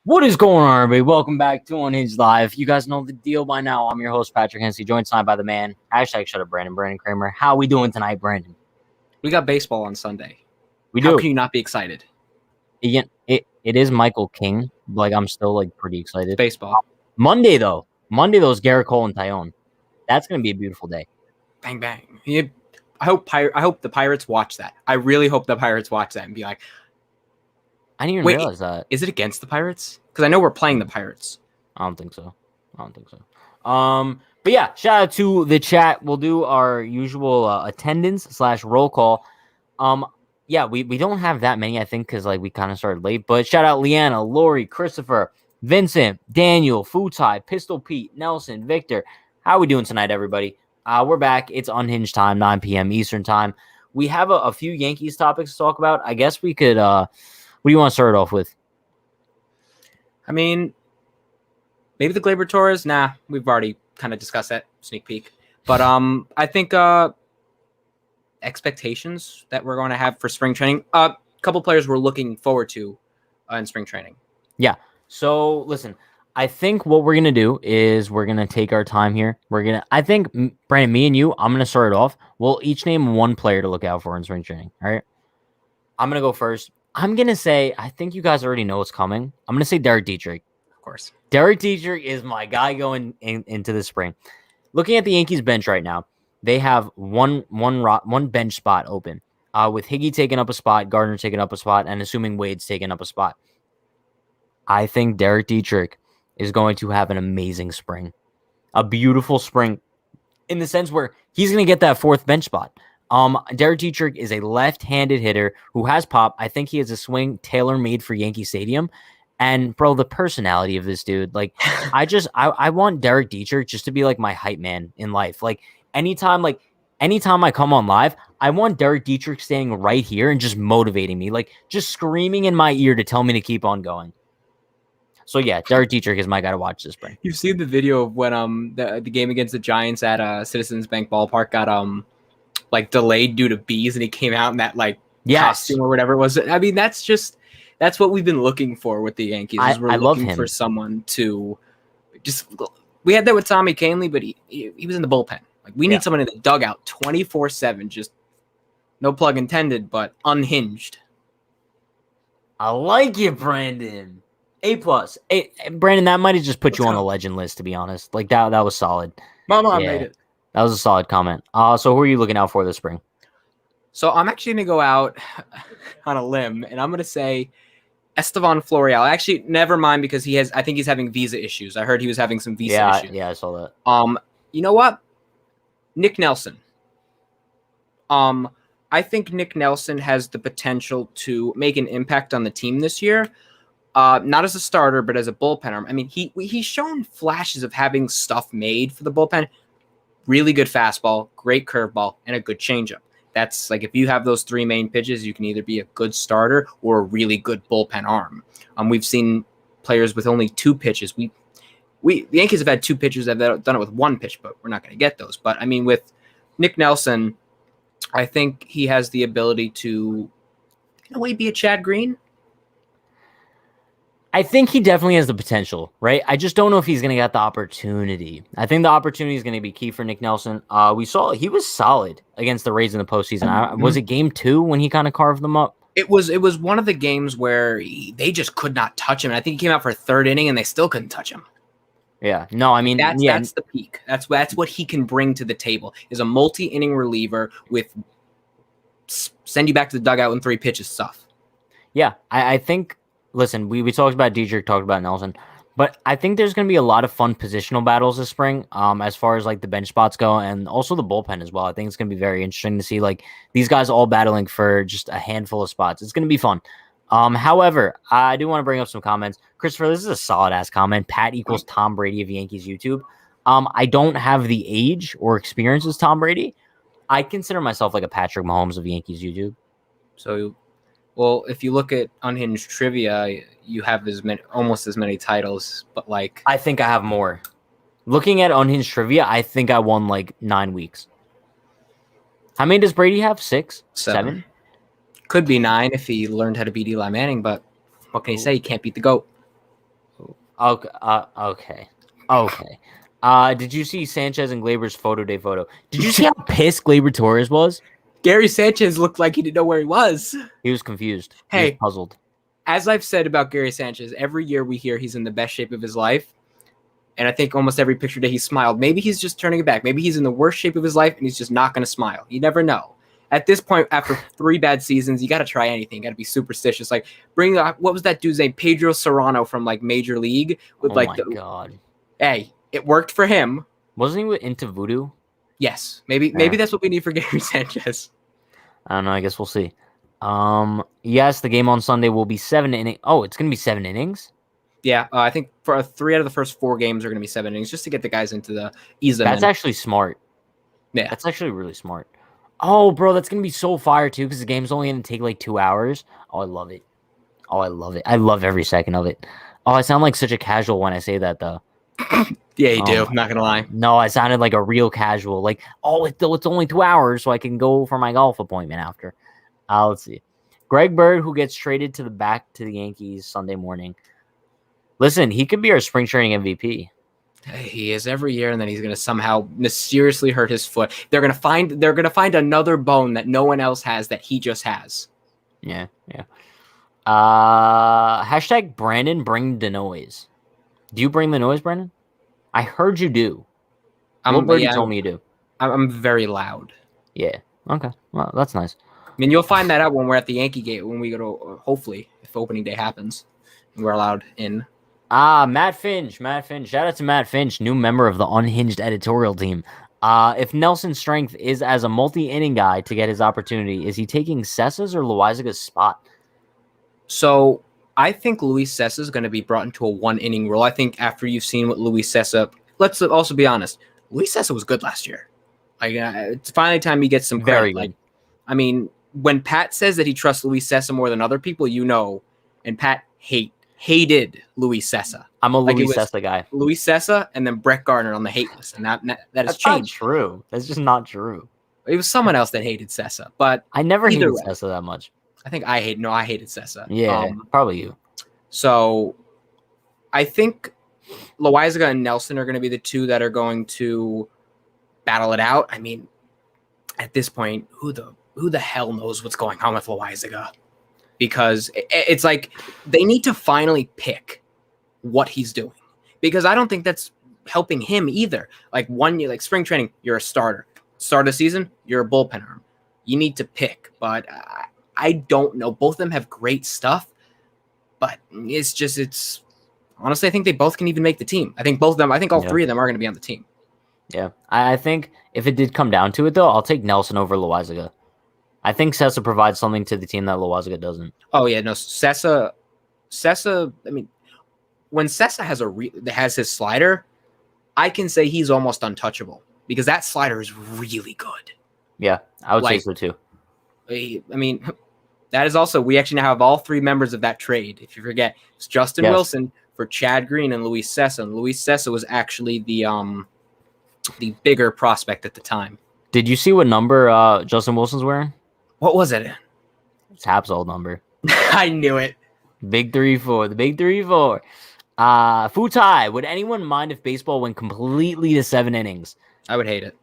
What is going on, everybody? Welcome back to Unhinged Live. You guys know the deal by now. I'm your host, Patrick Hensey, joined tonight by the man, hashtag shut up, Brandon Kramer. How we doing tonight, Brandon? We got baseball on Sunday. We How do. can you not be excited? It is Michael King. I'm still pretty excited. It's baseball. Monday is Garrett Cole and Tyone. That's gonna be a beautiful day. Bang bang. I hope the Pirates watch that. I really hope the Pirates watch that and be like, I didn't even realize that. Is it against the Pirates? Because I know we're playing the Pirates. I don't think so. But yeah, shout out to the chat. We'll do our usual attendance / roll call. Yeah, we don't have that many, I think, because we kind of started late. But shout out Leanna, Lori, Christopher, Vincent, Daniel, Futai, Pistol Pete, Nelson, Victor. How are we doing tonight, everybody? We're back. It's Unhinged time, 9 p.m. Eastern time. We have a few Yankees topics to talk about. I guess we could. What do you want to start off with? I mean, maybe the Gleyber Torres. Nah, we've already kind of discussed that sneak peek. But I think expectations that we're going to have for spring training. A couple players we're looking forward to in spring training. Yeah. So listen, I think what we're gonna do is we're gonna take our time here. I think Brandon, me and you, I'm gonna start it off. We'll each name one player to look out for in spring training. All right. I'm gonna go first. I'm going to say, I think you guys already know what's coming. I'm going to say Derek Dietrich. Of course. Derek Dietrich is my guy going into the spring. Looking at the Yankees bench right now, they have one bench spot open, with Higgy taking up a spot, Gardner taking up a spot, and assuming Wade's taking up a spot. I think Derek Dietrich is going to have an amazing spring. A beautiful spring in the sense where he's going to get that fourth bench spot. Derek Dietrich is a left-handed hitter who has pop. I think he has a swing tailor-made for Yankee Stadium. And, bro, the personality of this dude, I want Derek Dietrich just to be, my hype man in life. Anytime I come on live, I want Derek Dietrich standing right here and just motivating me, just screaming in my ear to tell me to keep on going. So, yeah, Derek Dietrich is my guy to watch this spring. You've seen the video of when the game against the Giants at Citizens Bank Ballpark got delayed due to bees, and he came out in that costume or whatever it was. I mean, that's what we've been looking for with the Yankees. We're looking for someone to we had that with Tommy Kahnle, but he was in the bullpen. We need someone in the dugout 24/7, just no plug intended, but unhinged. I like it, Brandon. A+. Brandon, that might have just put you on the legend list, to be honest. That was solid. Mama made it. That was a solid comment. So who are you looking out for this spring? So I'm actually going to go out on a limb, and I'm going to say Estevan Florial. Actually, never mind, because I think he's having visa issues. I heard he was having some visa issues. Yeah, I saw that. You know what? Nick Nelson. I think Nick Nelson has the potential to make an impact on the team this year. Not as a starter, but as a bullpen arm. I mean, he's shown flashes of having stuff made for the bullpen. Really good fastball, great curveball, and a good changeup. That's if you have those three main pitches, you can either be a good starter or a really good bullpen arm. We've seen players with only two pitches. The Yankees have had two pitchers that have done it with one pitch, but we're not going to get those. But I mean, with Nick Nelson, I think he has the ability to, in a way, be a Chad Green. I think he definitely has the potential, right? I just don't know if he's going to get the opportunity. I think the opportunity is going to be key for Nick Nelson. We saw he was solid against the Rays in the postseason. Was it game 2 when he kind of carved them up? It was one of the games where they just could not touch him. And I think he came out for a third inning and they still couldn't touch him. Yeah, no, I mean that's the peak. That's what he can bring to the table is a multi-inning reliever with send you back to the dugout in 3 pitches stuff. Yeah, I think. Listen, we talked about Dietrich, talked about Nelson, but I think there's going to be a lot of fun positional battles this spring, as far as the bench spots go, and also the bullpen as well. I think it's going to be very interesting to see these guys all battling for just a handful of spots. It's going to be fun. However, I do want to bring up some comments. Christopher, this is a solid ass comment. Pat equals Tom Brady of Yankees YouTube. I don't have the age or experience as Tom Brady. I consider myself like a Patrick Mahomes of Yankees YouTube. So, well, if you look at Unhinged trivia, you have almost as many titles, but like I think I have more. Looking at Unhinged trivia, I think I won like 9 weeks. How many does Brady have? 6? 7? Could be 9 if he learned how to beat Eli Manning, but what can he say? He can't beat the GOAT. Okay. Did you see Sanchez and Glaber's photo day photo? Did you see how pissed Glaber Torres was? Gary Sanchez looked like he didn't know where he was. He was confused. He Hey, was puzzled. As I've said about Gary Sanchez, every year we hear he's in the best shape of his life. And I think almost every picture that he smiled. Maybe he's just turning it back. Maybe he's in the worst shape of his life and he's just not going to smile. You never know. At this point, after 3 bad seasons, you got to try anything. You got to be superstitious. Like, bring up, what was that dude's name? Pedro Serrano from like Major League. With God. Hey, it worked for him. Wasn't he into voodoo? Yes. Maybe that's what we need for Gary Sanchez. I don't know. I guess we'll see. Yes, the game on Sunday will be 7 innings. Oh, it's going to be 7 innings? Yeah, I think for 3 out of the first 4 games are going to be 7 innings just to get the guys into the ease them That's in. actually smart. Yeah. That's actually really smart. Oh, bro, that's going to be so fire, too, because the game's only going to take like 2 hours. Oh, I love it. I love every second of it. Oh, I sound like such a casual when I say that, though. Yeah, you do. I'm not going to lie. No, I sounded like a real casual. Like, it's only 2 hours, so I can go for my golf appointment after. Let's see. Greg Bird, who gets traded back to the Yankees Sunday morning. Listen, he could be our spring training MVP. He is every year, and then he's going to somehow mysteriously hurt his foot. They're going to find another bone that no one else has that he just has. Yeah. Hashtag Brandon, bring the noise. Do you bring the noise, Brandon? I heard you do. Birdie told me you do. I'm very loud. Yeah. Okay. Well, that's nice. I mean, you'll find that out when we're at the Yankee Gate, when we go to, hopefully, if opening day happens, and we're allowed in. Matt Finch. Shout out to Matt Finch, new member of the Unhinged editorial team. If Nelson's strength is as a multi-inning guy to get his opportunity, is he taking Sessa's or Loizaga's spot? So I think Luis Sessa is going to be brought into a 1-inning role. I think after you've seen what Luis Sessa, let's also be honest, Luis Sessa was good last year. Like it's finally time he gets some credit. Very good. Like, I mean, when Pat says that he trusts Luis Sessa more than other people, and Pat hated Luis Sessa. I'm a Luis Sessa guy. Luis Sessa and then Brett Gardner on the hate list, and that has That's changed. Not true. That's just not true. It was someone else that hated Sessa, but I never hated Sessa that much. I think I hated Sessa. Yeah, probably you. So I think Loizaga and Nelson are going to be the two that are going to battle it out. I mean, at this point, who the hell knows what's going on with Loizaga? Because it's like they need to finally pick what he's doing. Because I don't think that's helping him either. Like 1 year, like spring training, you're a starter. Start of the season, you're a bullpen arm. You need to pick. But I don't know. Both of them have great stuff. But it's honestly, I think they both can even make the team. I think all 3 of them are going to be on the team. Yeah. I think if it did come down to it, though, I'll take Nelson over Loizaga. I think Sessa provides something to the team that Loizaga doesn't. Oh, yeah. No, Sessa, I mean, when Sessa has his slider, I can say he's almost untouchable because that slider is really good. Yeah, I would say so too. I mean, that is also, we actually now have all 3 members of that trade. If you forget, it's Justin Wilson for Chad Green and Luis Sessa. And Luis Sessa was actually the bigger prospect at the time. Did you see what number Justin Wilson's wearing? What was it? It's Hap's old number. I knew it. Big 3-4. The big 3-4. Futai, would anyone mind if baseball went completely to 7 innings? I would hate it.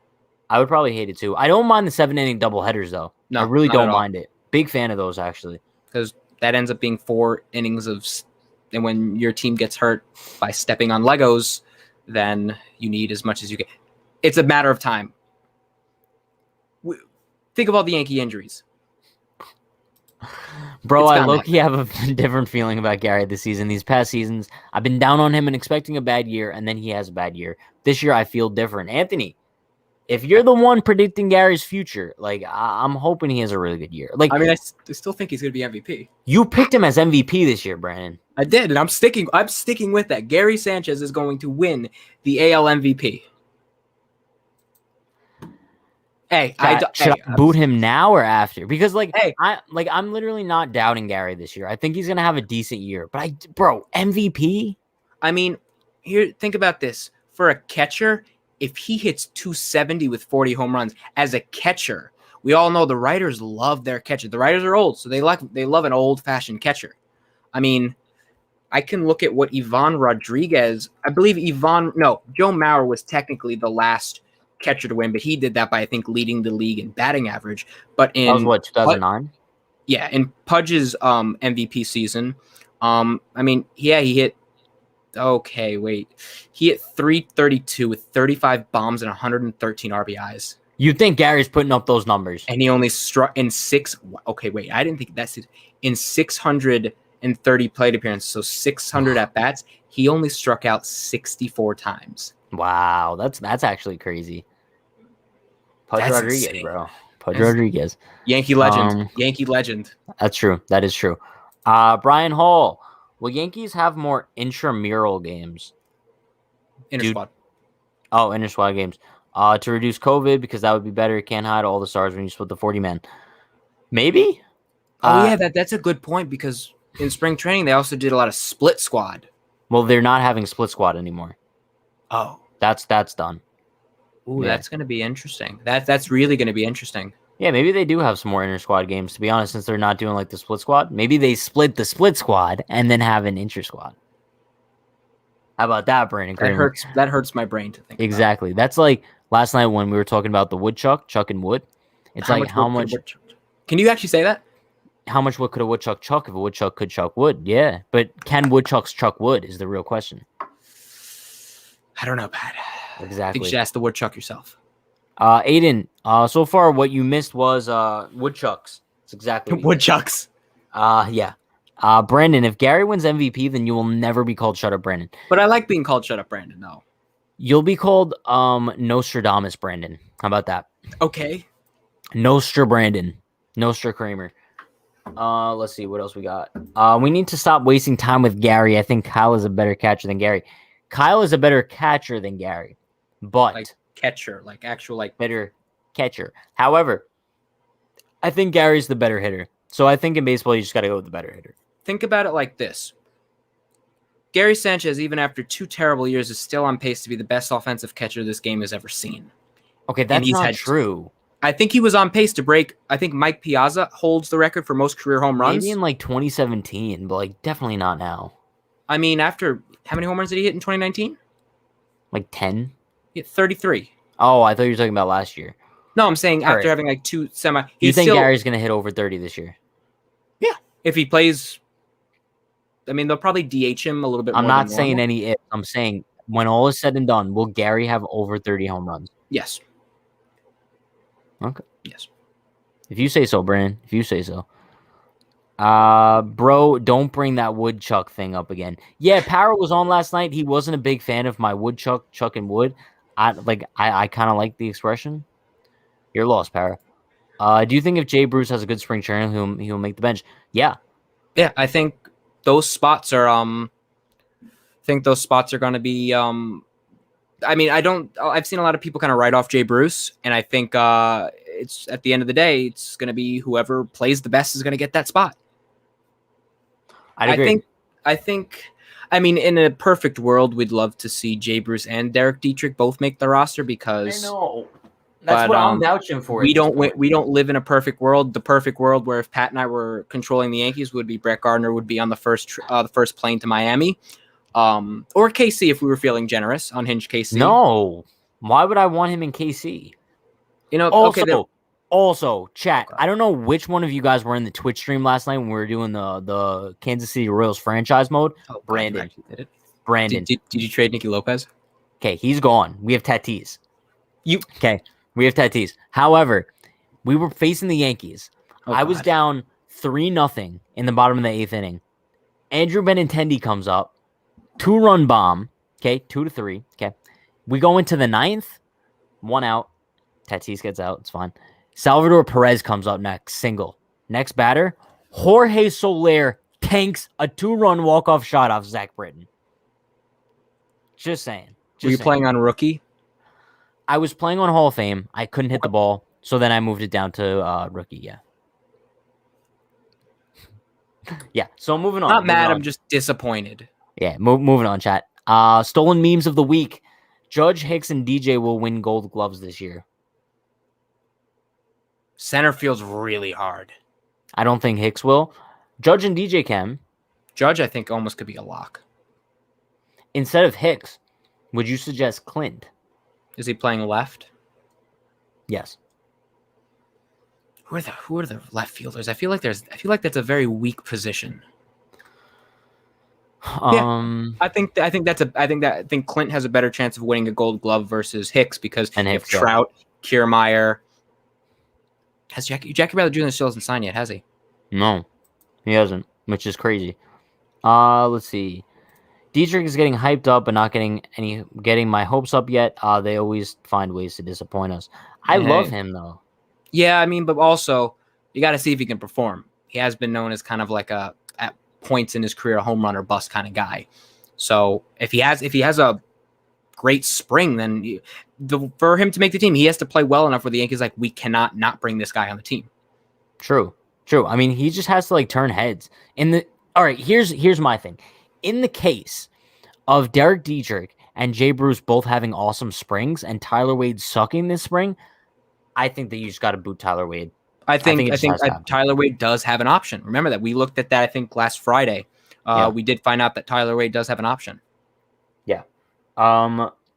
I would probably hate it too. I don't mind the 7-inning doubleheaders though. No, I really don't mind it. Big fan of those actually. Because that ends up being 4 innings and when your team gets hurt by stepping on Legos, then you need as much as you get. It's a matter of time. Think of all the Yankee injuries. Bro, I low-key have a different feeling about Gary this season. These past seasons, I've been down on him and expecting a bad year, and then he has a bad year. This year, I feel different. Anthony, if you're the one predicting Gary's future, like I'm hoping he has a really good year. Like, I mean, I still think he's going to be MVP. You picked him as MVP this year, Brandon. I did, and I'm sticking with that. Gary Sanchez is going to win the AL MVP. Hey, Should I boot him now or after? Because Hey, I'm literally not doubting Gary this year. I think he's gonna have a decent year. But MVP. I mean, here, think about this. For a catcher, if he hits 270 with 40 home runs as a catcher, we all know the writers love their catcher. The writers are old, so they love an old-fashioned catcher. I mean, I can look at what Ivan Rodriguez, I believe Joe Mauer was technically the last catcher to win, but he did that by, I think, leading the league in batting average. But That was what, 2009? Yeah, in Pudge's MVP season, I mean, yeah, he hit. Okay, wait, he hit 332 with 35 bombs and 113 RBIs. You think Gary's putting up those numbers? And he only struck in six. Okay, wait, I didn't think that's it. In 630 plate appearances, so 600 at bats, he only struck out 64 times. Wow, that's actually crazy. Pudge Rodriguez, insane. Bro. Pudge That's Rodriguez. Yankee legend. Yankee legend. That's true. That is true. Brian Hall. Will Yankees have more intramural games? Inter-squad. Oh, inter-squad games. To reduce COVID, because that would be better. You can't hide all the stars when you split the 40 men. Maybe? Yeah, that's a good point, because in spring training, they also did a lot of split squad. Well, they're not having split squad anymore. Oh. That's done. Ooh, yeah. That's going to be interesting. That's really going to be interesting. Yeah, maybe they do have some more inter-squad games, to be honest, since they're not doing like the split squad. Maybe they split the split squad and then have an inter-squad. How about that, Brandon? That hurts my brain to think exactly. About. That's like last night when we were talking about the woodchuck, Chuck and Wood. It's how much... Can you actually say that? How much wood could a woodchuck chuck if a woodchuck could chuck wood? Yeah, but can woodchucks chuck wood is the real question. I don't know, Pat. Exactly. I think you should ask the woodchuck yourself. Aiden, so far what you missed was woodchucks. It's exactly woodchucks. Yeah. Brandon, if Gary wins MVP, then you will never be called Shut Up Brandon. But I like being called Shut Up Brandon, though. You'll be called Nostradamus Brandon. How about that? Okay. Nostra Brandon. Nostra Kramer. Let's see what else we got. We need to stop wasting time with Gary. I think Kyle is a better catcher than Gary. Kyle is a better catcher than Gary, but like catcher, like actual, like better catcher. However, I think Gary's the better hitter. So I think in baseball, you just got to go with the better hitter. Think about it like this. Gary Sanchez, even after 2 terrible years, is still on pace to be the best offensive catcher this game has ever seen. Okay, that's not true. I think he was on pace to break. I think Mike Piazza holds the record for most career home runs. Maybe in like 2017, but like definitely not now. I mean, after how many home runs did he hit in 2019? Like 10? He hit 33. Oh, I thought you were talking about last year. No, I'm saying after having like 2 semi. You think Gary's going to hit over 30 this year? Yeah. If he plays, I mean, they'll probably DH him a little bit more. I'm not saying any if. I'm saying when all is said and done, will Gary have over 30 home runs? Yes. Okay. Yes. If you say so, Brandon. If you say so. Bro, don't bring that woodchuck thing up again. Yeah, Power was on last night. He wasn't a big fan of my woodchuck, Chuck and Wood. I kind of like the expression. You're lost, Power. Do you think if Jay Bruce has a good spring training, he'll make the bench? Yeah. Yeah, I think those spots are going to be I mean, I've seen a lot of people kind of write off Jay Bruce, and I think it's at the end of the day, it's going to be whoever plays the best is going to get that spot. I agree. I mean, in a perfect world, we'd love to see Jay Bruce and Derek Dietrich both make the roster because I know. That's what I'm vouching for. We don't live in a perfect world. The perfect world where if Pat and I were controlling the Yankees would be Brett Gardner would be on the first plane to Miami. Or KC if we were feeling generous. Unhinged KC. No. Why would I want him in KC? You know, also, chat. I don't know which one of you guys were in the Twitch stream last night when we were doing the Kansas City Royals franchise mode. Oh, Brandon. Did it? Brandon. Did you trade Nicky Lopez? Okay, he's gone. We have Tatis. Okay, we have Tatis. However, we were facing the Yankees. I was down 3-0 in the bottom of the 8th inning. Andrew Benintendi comes up. 2-run bomb. Okay, 2-3. Okay. We go into the 9th. 1 out. Tatis gets out. It's fine. Salvador Perez comes up next. Single. Next batter. Jorge Soler tanks a 2-run walk-off shot off Zach Britton. Just saying. Were you playing on rookie? I was playing on Hall of Fame. I couldn't hit the ball. So then I moved it down to rookie. Yeah. Yeah. So moving on. Not mad. On. I'm just disappointed. Yeah. Moving on, chat. Stolen memes of the week. Judge, Hicks, and DJ will win Gold Gloves this year. Center field's really hard. I don't think Hicks will. Judge and DJ can. Judge, I think, almost could be a lock. Instead of Hicks, would you suggest Clint? Is he playing left? Yes. Who are the left fielders? I feel like that's a very weak position. I think Clint has a better chance of winning a Gold Glove versus Hicks because if Trout, Kiermaier, has Jackie Bradley Jr. still hasn't signed yet, has he? No, he hasn't, which is crazy. Let's see. Dietrich is getting hyped up, but not getting my hopes up yet. They always find ways to disappoint us. I love him though. Yeah, I mean, but also you got to see if he can perform. He has been known as kind of like at points in his career, a home run or bust kind of guy. So if he has a great spring, then for him to make the team, he has to play well enough where the Yankees we cannot not bring this guy on the team. True. I mean, he just has to turn heads. All right, here's my thing. In the case of Derek Dietrich and Jay Bruce both having awesome springs and Tyler Wade sucking this spring, I think that you just got to boot Tyler Wade. I think Tyler Wade does have an option. Remember that we looked at that, I think, last Friday. We did find out that Tyler Wade does have an option. Yeah.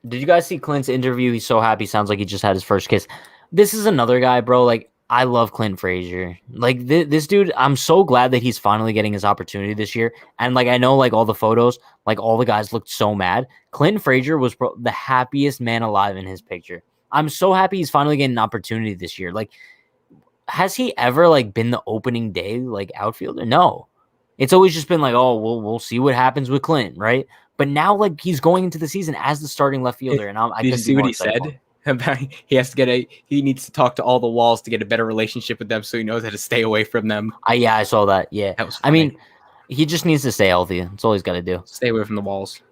Did you guys see Clint's interview? He's so happy. Sounds like he just had his first kiss. This is another guy, bro. I love Clint Frazier. This dude, I'm so glad that he's finally getting his opportunity this year. And I know all the photos, all the guys looked so mad. Clint Frazier was the happiest man alive in his picture. I'm so happy he's finally getting an opportunity this year. Has he ever been the opening day outfielder? No. It's always just been we'll see what happens with Clint, right? But now he's going into the season as the starting left fielder, and I did you see what he said? He needs to talk to all the walls to get a better relationship with them, so he knows how to stay away from them. Yeah, I saw that. Yeah, that was funny. I mean, he just needs to stay healthy. That's all he's got to do. Stay away from the walls.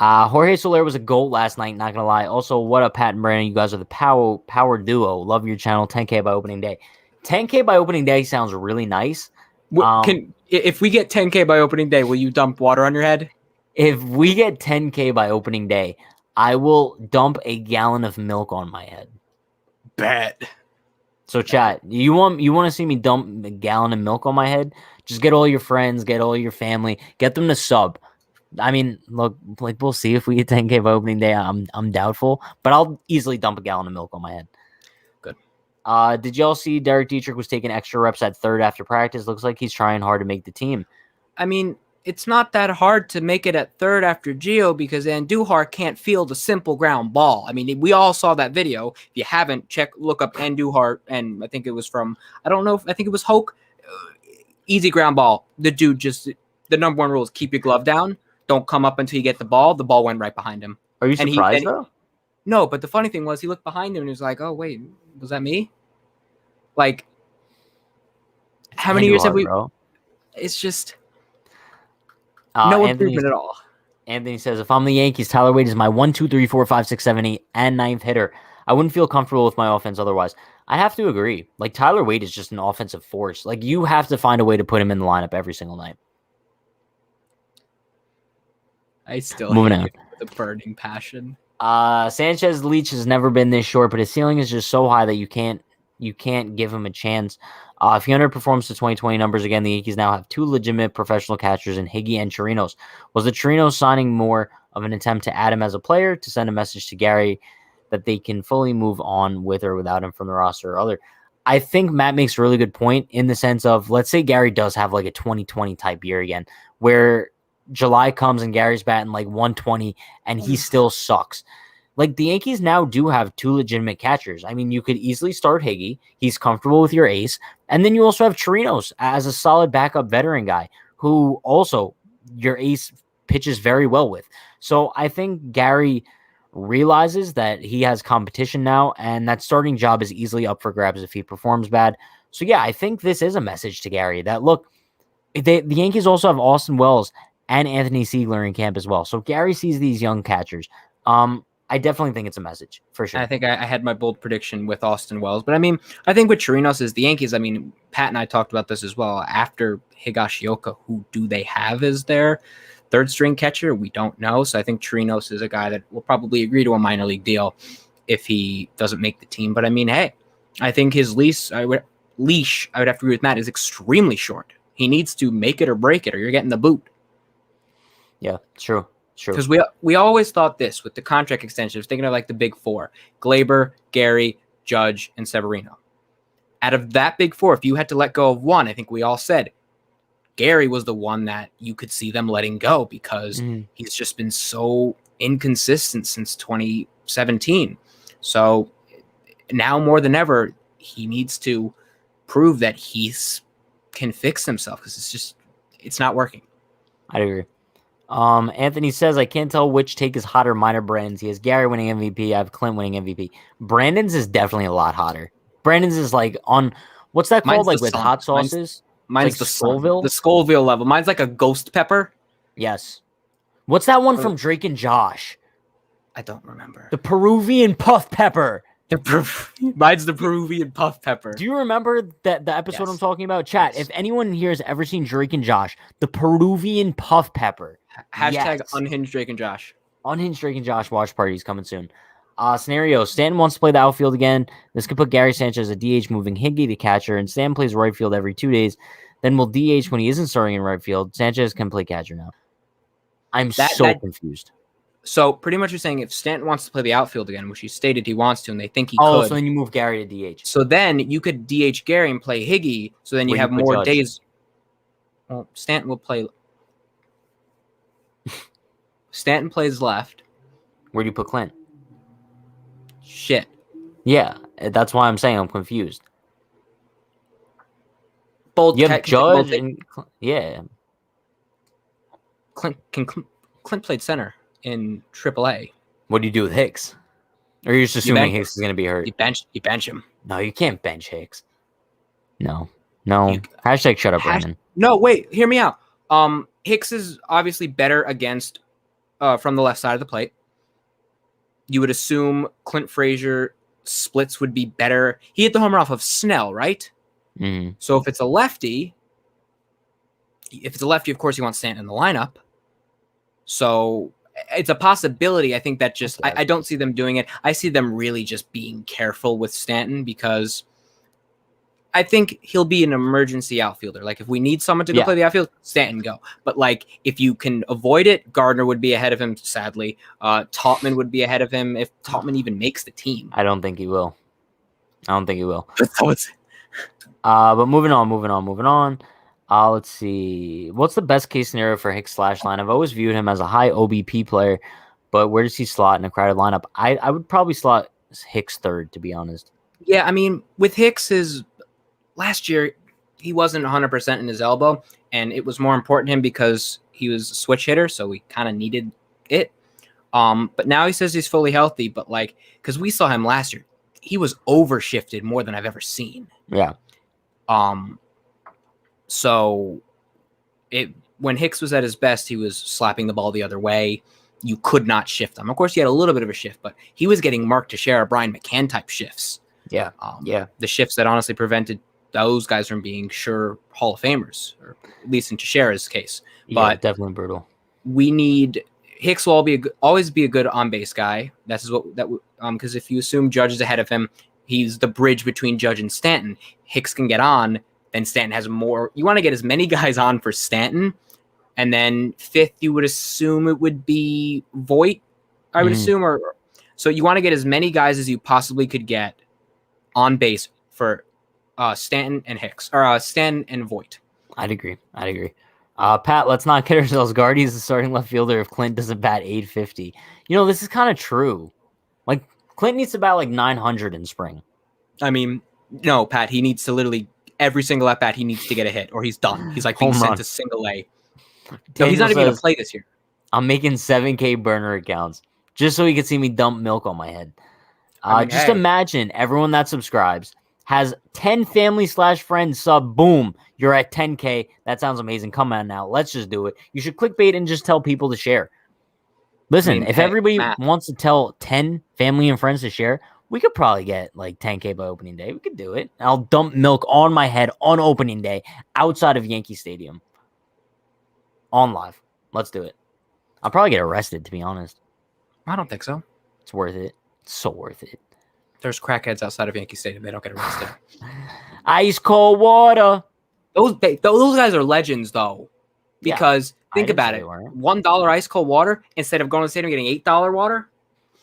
Jorge Soler was a GOAT last night, not gonna lie. Also, what up, Pat and Brandon? You guys are the power duo. Love your channel. 10K by opening day. 10K by opening day sounds really nice. If we get 10K by opening day, will you dump water on your head? If we get 10K by opening day, I will dump a gallon of milk on my head. Bet. So, chat, you want to see me dump a gallon of milk on my head? Just get all your friends, get all your family, get them to sub. I mean, look, we'll see if we get 10K by opening day. I'm doubtful, but I'll easily dump a gallon of milk on my head. Good. Did y'all see Derek Dietrich was taking extra reps at third after practice? Looks like he's trying hard to make the team. I mean, it's not that hard to make it at third after Gio because Andujar can't field a simple ground ball. I mean, we all saw that video. If you haven't, look up Andujar, and I think it was from, I think it was Hoke. Easy ground ball. The dude the number one rule is keep your glove down. Don't come up until you get the ball. The ball went right behind him. Are you surprised, though? No, but the funny thing was he looked behind him and he was like, oh, wait, was that me? How many years have we... Bro. It's just... no improvement at all. Anthony says, if I'm the Yankees, Tyler Wade is my 1, 2, 3, 4, 5, 6, 7, 8, and 9th hitter. I wouldn't feel comfortable with my offense otherwise. I have to agree. Tyler Wade is just an offensive force. You have to find a way to put him in the lineup every single night. I still moving on with a burning passion. Sanchez Leach has never been this short, but his ceiling is just so high that you can't give him a chance. If he underperforms the 2020 numbers again, the Yankees now have 2 legitimate professional catchers in Higgy and Chirinos. Was the Chirinos signing more of an attempt to add him as a player to send a message to Gary that they can fully move on with or without him from the roster or other? I think Matt makes a really good point in the sense of, let's say Gary does have a 2020 type year again, where July comes and Gary's batting 120 and he still sucks. The Yankees now do have 2 legitimate catchers. I mean, you could easily start Higgy. He's comfortable with your ace. And then you also have Chirinos as a solid backup veteran guy who also your ace pitches very well with. So I think Gary realizes that he has competition now and that starting job is easily up for grabs if he performs bad. So yeah, I think this is a message to Gary that, look, the Yankees also have Austin Wells and Anthony Siegler in camp as well. So Gary sees these young catchers. I I definitely think it's a message for sure. I think I had my bold prediction with Austin Wells. But I mean, I think with Chirinos is the Yankees. I mean, Pat and I talked about this as well. After Higashioka, who do they have as their third string catcher? We don't know. So I think Chirinos is a guy that will probably agree to a minor league deal if he doesn't make the team. But I mean, hey, I think his leash, I would have to agree with Matt, is extremely short. He needs to make it or break it, or you're getting the boot. Yeah, true. Because we always thought this with the contract extensions, thinking of like the big four: Glaber, Gary, Judge, and Severino. Out of that big four, if you had to let go of one, I think we all said Gary was the one that you could see them letting go because he's just been so inconsistent since 2017. So now more than ever, he needs to prove that he can fix himself because it's not working. I agree. Anthony says, I can't tell which take is hotter, mine or Brandon's. He has Gary winning MVP. I have Clint winning MVP. Brandon's is definitely a lot hotter. Brandon's is like on, what's that called? Like with sun. Hot sauces? Mine's like the Scoville? The Scoville level. Mine's like a ghost pepper. Yes. What's that one from Drake and Josh? I don't remember. The Peruvian puff pepper. Mine's the Peruvian puff pepper. Do you remember the episode I'm talking about? Chat, if anyone here has ever seen Drake and Josh, the Peruvian puff pepper. Hashtag unhinged Drake and Josh. Unhinged Drake and Josh watch parties coming soon. Scenario, Stanton wants to play the outfield again. This could put Gary Sanchez at DH, moving Higgy to catcher, and Stanton plays right field every 2 days. Then we'll DH when he isn't starting in right field. Sanchez can play catcher now. I'm so confused. So pretty much you're saying if Stanton wants to play the outfield again, which he stated he wants to, and they think he could. Oh, so then you move Gary to DH. So then you could DH Gary and play Higgy, so then you have more days. Well, Stanton will play. Stanton plays left. Where do you put Clint? Shit. Yeah, that's why I'm saying I'm confused. Bold. You have Judge and yeah. Clint played center in AAA. What do you do with Hicks? Or you're just assuming Hicks is going to be hurt? You bench him. No, you can't bench Hicks. No. Hashtag shut up, Brandon. No, wait. Hear me out. Hicks is obviously better against from the left side of the plate. You would assume Clint Frazier splits would be better. He hit the homer off of Snell, right? Mm-hmm. So if it's a lefty, of course, you want Stanton in the lineup. So it's a possibility. I think that just I don't see them doing it. I see them really just being careful with Stanton because I think he'll be an emergency outfielder. Like if we need someone to go play the outfield, Stanton go. But like if you can avoid it, Gardner would be ahead of him. Sadly, Tautman would be ahead of him if Tautman even makes the team. I don't think he will. But moving on. Let's see. What's the best case scenario for Hicks / line? I've always viewed him as a high OBP player, but where does he slot in a crowded lineup? I would probably slot Hicks third, to be honest. Yeah, I mean, with Hicks, last year, he wasn't 100% in his elbow, and it was more important to him because he was a switch hitter, so we kind of needed it. But now he says he's fully healthy, but like, because we saw him last year, he was overshifted more than I've ever seen. Yeah. So when Hicks was at his best, he was slapping the ball the other way. You could not shift him. Of course, he had a little bit of a shift, but he was getting Mark Teixeira, Brian McCann type shifts. Yeah. The shifts that honestly prevented those guys from being sure Hall of Famers, or at least in Teixeira's case. But definitely brutal. We need Hicks will always be a good on base guy. Because if you assume Judge is ahead of him, he's the bridge between Judge and Stanton. Hicks can get on, then Stanton has more. You want to get as many guys on for Stanton, and then fifth you would assume it would be Voit. I would assume, or so you want to get as many guys as you possibly could get on base for Stanton and Hicks, or Stanton and Voit. I'd agree. Pat, let's not kid ourselves. Guardy's the starting left fielder if Clint doesn't bat 850. This is kind of true. Like, Clint needs to bat like 900 in spring. I mean, no, Pat, he needs to literally every single at bat he needs to get a hit, or he's done. He's like being sent to single A. No, he's not even going to play this year. I'm making 7K burner accounts just so he can see me dump milk on my head. Imagine everyone that subscribes has 10 family / friends sub. Boom, you're at 10K. That sounds amazing. Come on now. Let's just do it. You should clickbait and just tell people to share. Listen, mean, if hey, everybody Matt. wants to tell 10 family and friends to share, we could probably get like 10K by opening day. We could do it. I'll dump milk on my head on opening day outside of Yankee Stadium on live. Let's do it. I'll probably get arrested, to be honest. I don't think so. It's worth it. It's so worth it. There's crackheads outside of Yankee Stadium. They don't get arrested. Ice cold water. Those guys are legends, though. Because think about it. $1 ice cold water instead of going to the stadium and getting $8 water.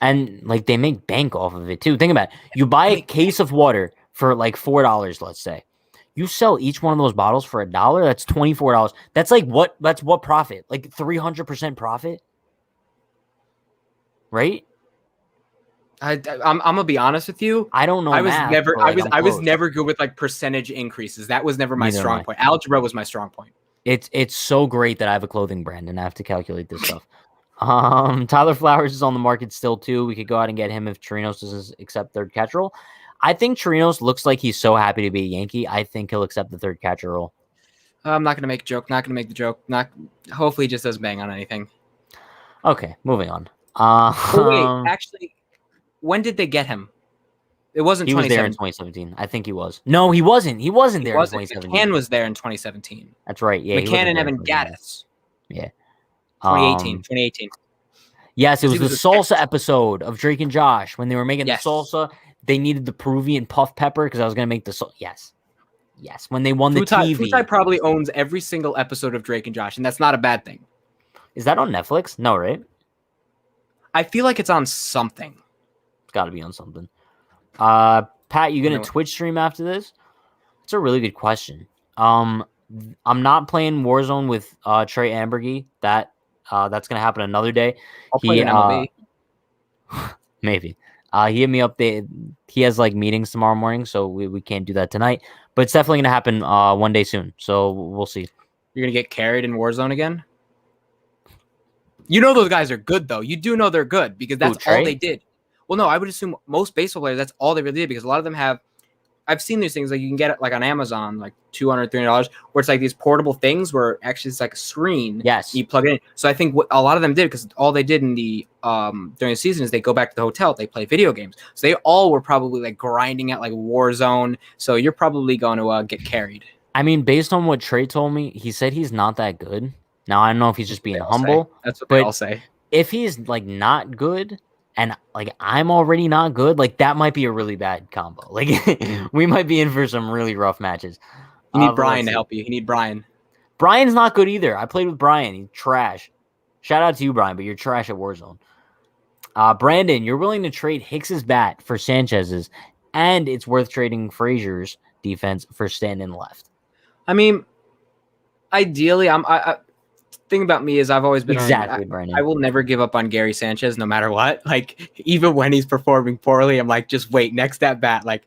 And like they make bank off of it too. Think about it. You buy a case of water for like $4, let's say. You sell each one of those bottles for $1. That's $24. That's like what? That's what profit? Like 300% profit, right? I'm gonna be honest with you. I don't know. I was math, never. like, I was never good with like percentage increases. That was never my strong point. Algebra was my strong point. It's so great that I have a clothing brand and I have to calculate this stuff. Tyler Flowers is on the market still too. We could go out and get him if Chirinos doesn't accept third catcher role. I think Chirinos looks like he's so happy to be a Yankee. I think he'll accept the third catcher role. I'm not gonna make a joke. Not gonna make the joke. Hopefully, he just doesn't bang on anything. Okay, moving on. Wait, actually, when did they get him? It wasn't. He was there in 2017. I think he was. No, he wasn't. He wasn't there in 2017. McCann was there in 2017. That's right. Yeah, McCann and Evan Gattis. Yeah. 2018. Yes, it was the salsa episode of Drake and Josh when they were making the salsa. They needed the Peruvian puff pepper because I was going to make the salsa. Yes. When they won the TV. Futai probably owns every single episode of Drake and Josh, and that's not a bad thing. Is that on Netflix? No, right? I feel like it's on something. It's got to be on something. Pat, you going to Twitch stream after this? That's a really good question. I'm not playing Warzone with Trey Ambergy. That's going to happen another day. I'll play an MLB. Maybe. He hit me up. He has like meetings tomorrow morning, so we can't do that tonight. But it's definitely going to happen one day soon. So we'll see. You're going to get carried in Warzone again? You know those guys are good, though. You do know they're good because that's all they did. Well, no, I would assume most baseball players, that's all they really did because a lot of them have – I've seen these things like you can get it like on Amazon, like $200, $300, where it's like these portable things where actually it's like a screen. Yes. You plug it in. So I think what a lot of them did, because all they did in the during the season is they go back to the hotel, they play video games. So they all were probably like grinding at like Warzone. So you're probably going to get carried. I mean, based on what Trey told me, he said he's not that good. Now, I don't know if he's just being humble. That's what they all say. If he's like not good, and like I'm already not good, like that might be a really bad combo. Like we might be in for some really rough matches. You need Brian to help you. You need Brian. Brian's not good either. I played with Brian. He's trash. Shout out to you, Brian, but you're trash at Warzone. Brandon, you're willing to trade Hicks's bat for Sanchez's, and it's worth trading Frazier's defense for Stanton left. I mean, ideally, I thing about me is I've always been Brandon. I will never give up on Gary Sanchez no matter what. Like even when he's performing poorly, I'm like, just wait, next at bat. Like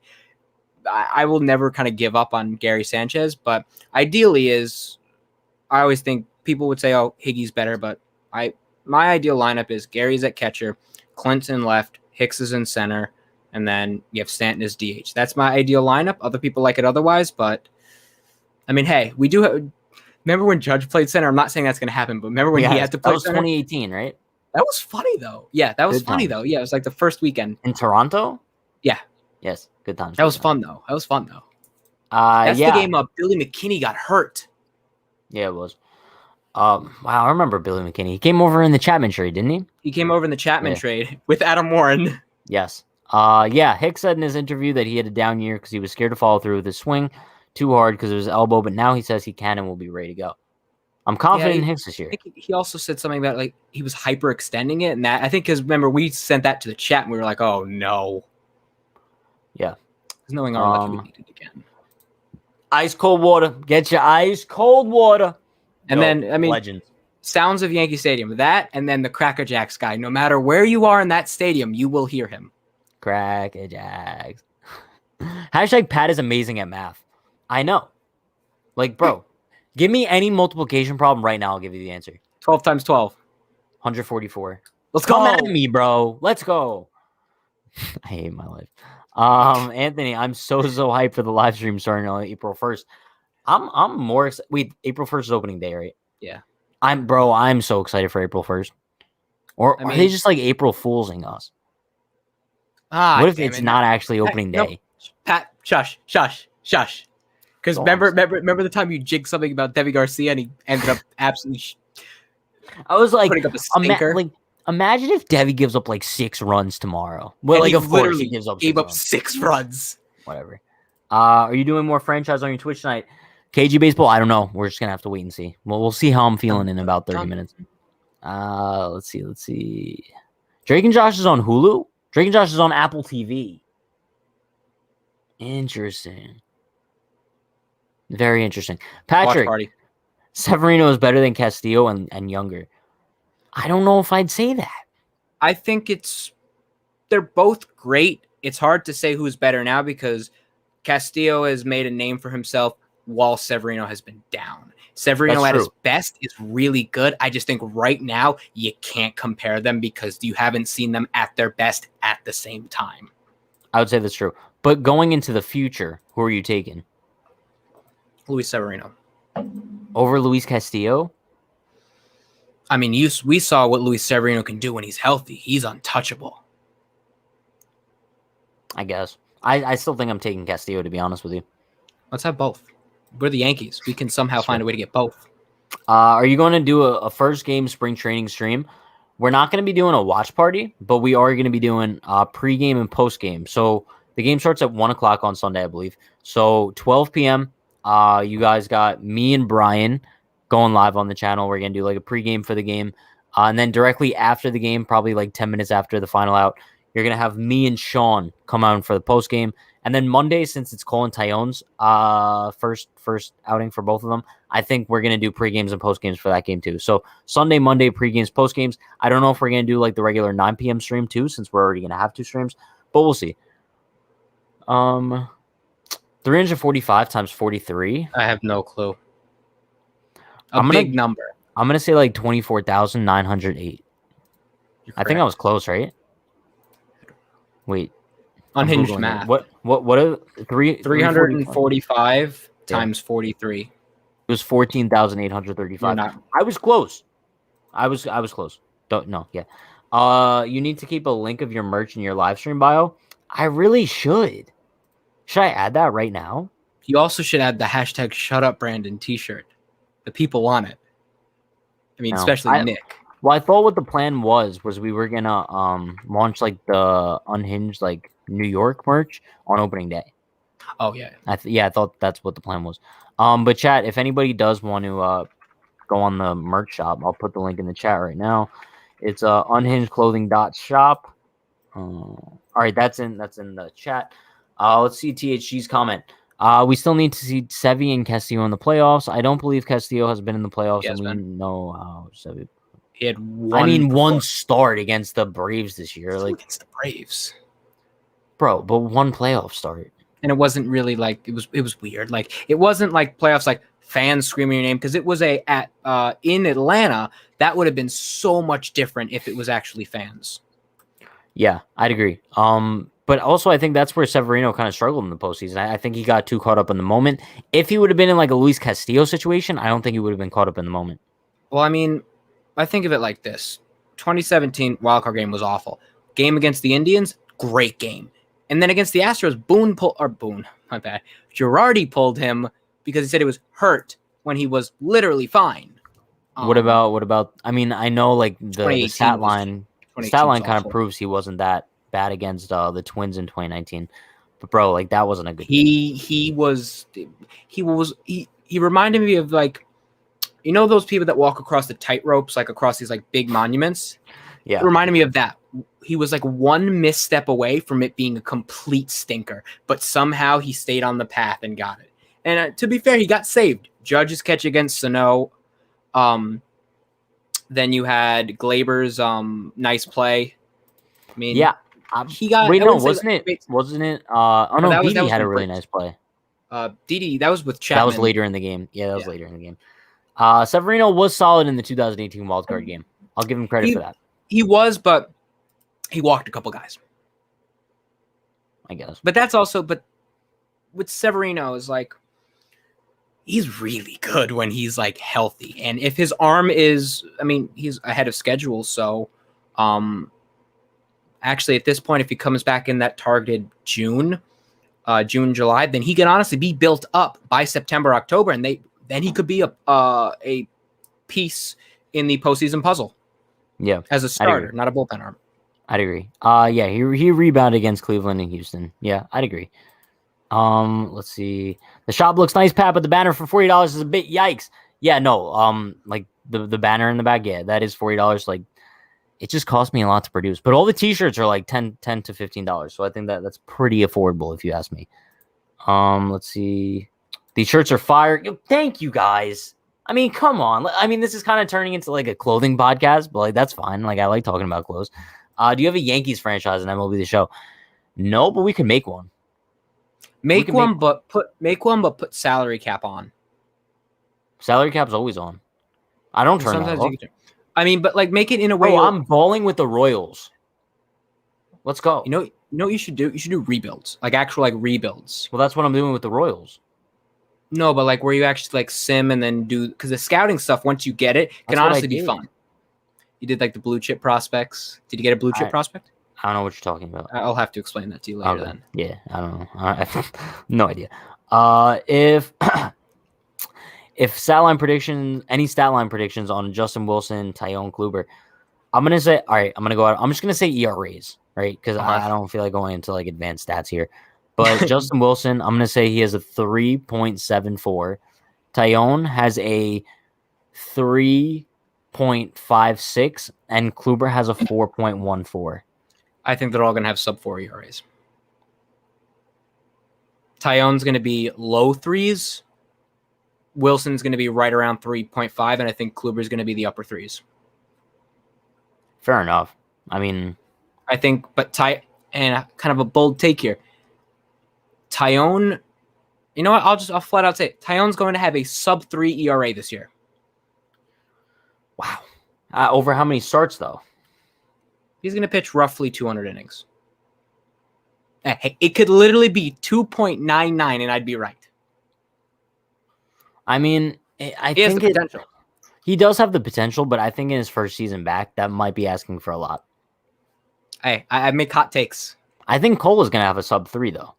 I will never kind of give up on Gary Sanchez, but ideally is I always think people would say, oh, Higgy's better, but my ideal lineup is Gary's at catcher, Clinton left, Hicks is in center, and then you have Stanton as DH. That's my ideal lineup. Other people like it otherwise, but I mean, hey, we do have. Remember when Judge played center? I'm not saying that's going to happen, but remember when he had to play center? That was 2018, right? That was funny, though. Yeah, that was funny, though. Yeah, it was like the first weekend. In Toronto? Yeah. Yes, good times. That was fun, though. That's the game Billy McKinney got hurt. Yeah, it was. Wow, I remember Billy McKinney. He came over in the Chapman trade, didn't he? He came over in the Chapman trade with Adam Warren. Yes. Hicks said in his interview that he had a down year because he was scared to follow through with his swing too hard because of his elbow, but now he says he can and will be ready to go. I'm confident in Hicks this year. I think he also said something about like he was hyperextending it, and that I think because remember we sent that to the chat and we were like, oh no. Yeah. There's knowing our lucky we need it again. Ice cold water. Get your ice cold water. And then I mean legends. Sounds of Yankee Stadium. That and then the Cracker Jacks guy. No matter where you are in that stadium, you will hear him. Cracker Jacks. Hashtag Pat is amazing at math. I know. Like, bro, give me any multiplication problem right now. I'll give you the answer. 12 times 12. 144. Let's go. Come at me, bro. Let's go. I hate my life. Anthony, I'm so hyped for the live stream starting on April 1st. I'm more excited. Wait, April 1st is opening day, right? Yeah. I'm so excited for April 1st. Or I are mean, they just like April Foolsing us? What if damn it's it. not actually Pat, opening no, day? Pat, shush. Because Go on. remember the time you jigged something about Debbie Garcia and he ended up absolutely I was like, putting up a stinker. imagine if Debbie gives up like 6 runs tomorrow. Well, And like he of course he literally gives up gave 6 up runs. 6 runs. Whatever. Are you doing more franchise on your Twitch tonight? KG baseball? I don't know. We're just gonna have to wait and see. Well, we'll see how I'm feeling in about 30 minutes. Let's see. Drake and Josh is on Hulu. Drake and Josh is on Apple TV. Interesting. Very interesting. Patrick, Watch party. Severino is better than Castillo and younger. I don't know if I'd say that. I think they're both great. It's hard to say who's better now because Castillo has made a name for himself while Severino has been down. Severino That's at true. his best is really good. I just think right now you can't compare them because you haven't seen them at their best at the same time. I would say that's true. But going into the future, who are you taking? Luis Severino. Over Luis Castillo? I mean, we saw what Luis Severino can do when he's healthy. He's untouchable. I guess. I still think I'm taking Castillo, to be honest with you. Let's have both. We're the Yankees. We can somehow find a way to get both. Are you going to do a first game spring training stream? We're not going to be doing a watch party, but we are going to be doing pregame and postgame. So the game starts at 1 o'clock on Sunday, I believe. So 12 p.m., you guys got me and Brian going live on the channel. We're going to do like a pregame for the game. And then directly after the game, probably like 10 minutes after the final out, you're going to have me and Sean come out for the postgame. And then Monday, since it's Cole and Tyone's first outing for both of them, I think we're going to do pregames and postgames for that game too. So Sunday, Monday, pregames, postgames. I don't know if we're going to do like the regular 9 p.m. stream too, since we're already going to have 2 streams, but we'll see. 345 times 43. I have no clue. Big number. I'm going to say like 24,908. I think I was close, right? Wait. Unhinged math. What are 345 times 43. It was 14,835. I was close. I was close. You need to keep a link of your merch in your live stream bio. I really should. Should I add that right now? You also should add the hashtag Shut Up Brandon t-shirt. The people want it. I mean, especially Nick. Well, I thought what the plan was we were gonna launch like the Unhinged like New York merch on opening day. Oh yeah. I thought that's what the plan was. But chat, if anybody does want to go on the merch shop, I'll put the link in the chat right now. It's unhingedclothing.shop. All right, that's in the chat. Let's see THG's comment. We still need to see Sevy and Castillo in the playoffs. I don't believe Castillo has been in the playoffs, and we know how Sevy. He had one start against the Braves this year. Like against the Braves. Bro, but one playoff start. And it wasn't really like it was weird. Like it wasn't like playoffs like fans screaming your name because it was in Atlanta. That would have been so much different if it was actually fans. Yeah, I'd agree. But also I think that's where Severino kind of struggled in the postseason. I think he got too caught up in the moment. If he would have been in like a Luis Castillo situation, I don't think he would have been caught up in the moment. Well, I mean, I think of it like this. 2017 wildcard game was awful. Game against the Indians, great game. And then against the Astros, Girardi pulled him because he said he was hurt when he was literally fine. What about? I mean, I know like the stat line kind of proves he wasn't that bad against the Twins in 2019. But bro, like that wasn't a good. He reminded me of like, you know, those people that walk across the tightropes, like across these like big monuments. Yeah, it reminded me of that. He was like one misstep away from it being a complete stinker, but somehow he stayed on the path and got it. And to be fair, he got saved. Judge's catch against Sano. Then you had Glaber's nice play. I mean, yeah, he got. Wait, no, wasn't it? Oh no, Didi had a really nice play. Didi, that was with Chapman. That was later in the game. Yeah, that was later in the game. Severino was solid in the 2018 wildcard game. I'll give him credit for that. He was, but he walked a couple guys. I guess. But that's also, but with Severino is like, he's really good when he's like healthy. And if his arm is, I mean, he's ahead of schedule. So Actually, at this point, if he comes back in that targeted June, July, then he can honestly be built up by September, October, and then he could be a piece in the postseason puzzle. Yeah, as a starter, not a bullpen arm. I'd agree. Yeah, he rebounded against Cleveland and Houston. Yeah, I'd agree. Let's see. The shop looks nice, Pat, but the banner for $40 is a bit yikes. Yeah, no. Like the banner in the back, yeah, that is $40. Like, it just cost me a lot to produce. But all the t-shirts are like $10 to $15. So I think that's pretty affordable if you ask me. Let's see. These shirts are fire. Yo, thank you guys. I mean, come on. I mean, this is kind of turning into like a clothing podcast, but like that's fine. Like I like talking about clothes. Do you have a Yankees franchise in MLB The Show? No, but we could make one. Make one, but put salary cap on. Salary cap's always on. I don't turn that off. I mean, but like make it in a way. I'm balling with the Royals. Let's go. You know what you should do? You should do rebuilds, like actual like rebuilds. Well, that's what I'm doing with the Royals. No, but like where you actually like sim and then do, because the scouting stuff once you get it can honestly be fun. You did like the blue chip prospects. Did you get a blue chip prospect? I don't know what you're talking about. I'll have to explain that to you later then. Yeah, I don't know. I have no idea. If any stat line predictions on Justin Wilson, Tyone Kluber, I'm gonna say, all right, I'm gonna go out. I'm just gonna say ERAs, right? Because I don't feel like going into like advanced stats here. But Justin Wilson, I'm gonna say he has a 3.74. Tyone has a 3.56, and Kluber has a 4.14. I think they're all gonna have sub 4 ERAs. Tyone's gonna be low threes. Wilson's going to be right around 3.5, and I think Kluber's going to be the upper threes. Fair enough. I mean, I think, but and kind of a bold take here. Tyone, you know what? I'll flat out say it. Tyone's going to have a sub 3 ERA this year. Wow. Over how many starts though? He's going to pitch roughly 200 innings. Hey, it could literally be 2.99, and I'd be right. I mean, I think he does have the potential, but I think in his first season back, that might be asking for a lot. Hey, I make hot takes. I think Cole is going to have a sub 3, though.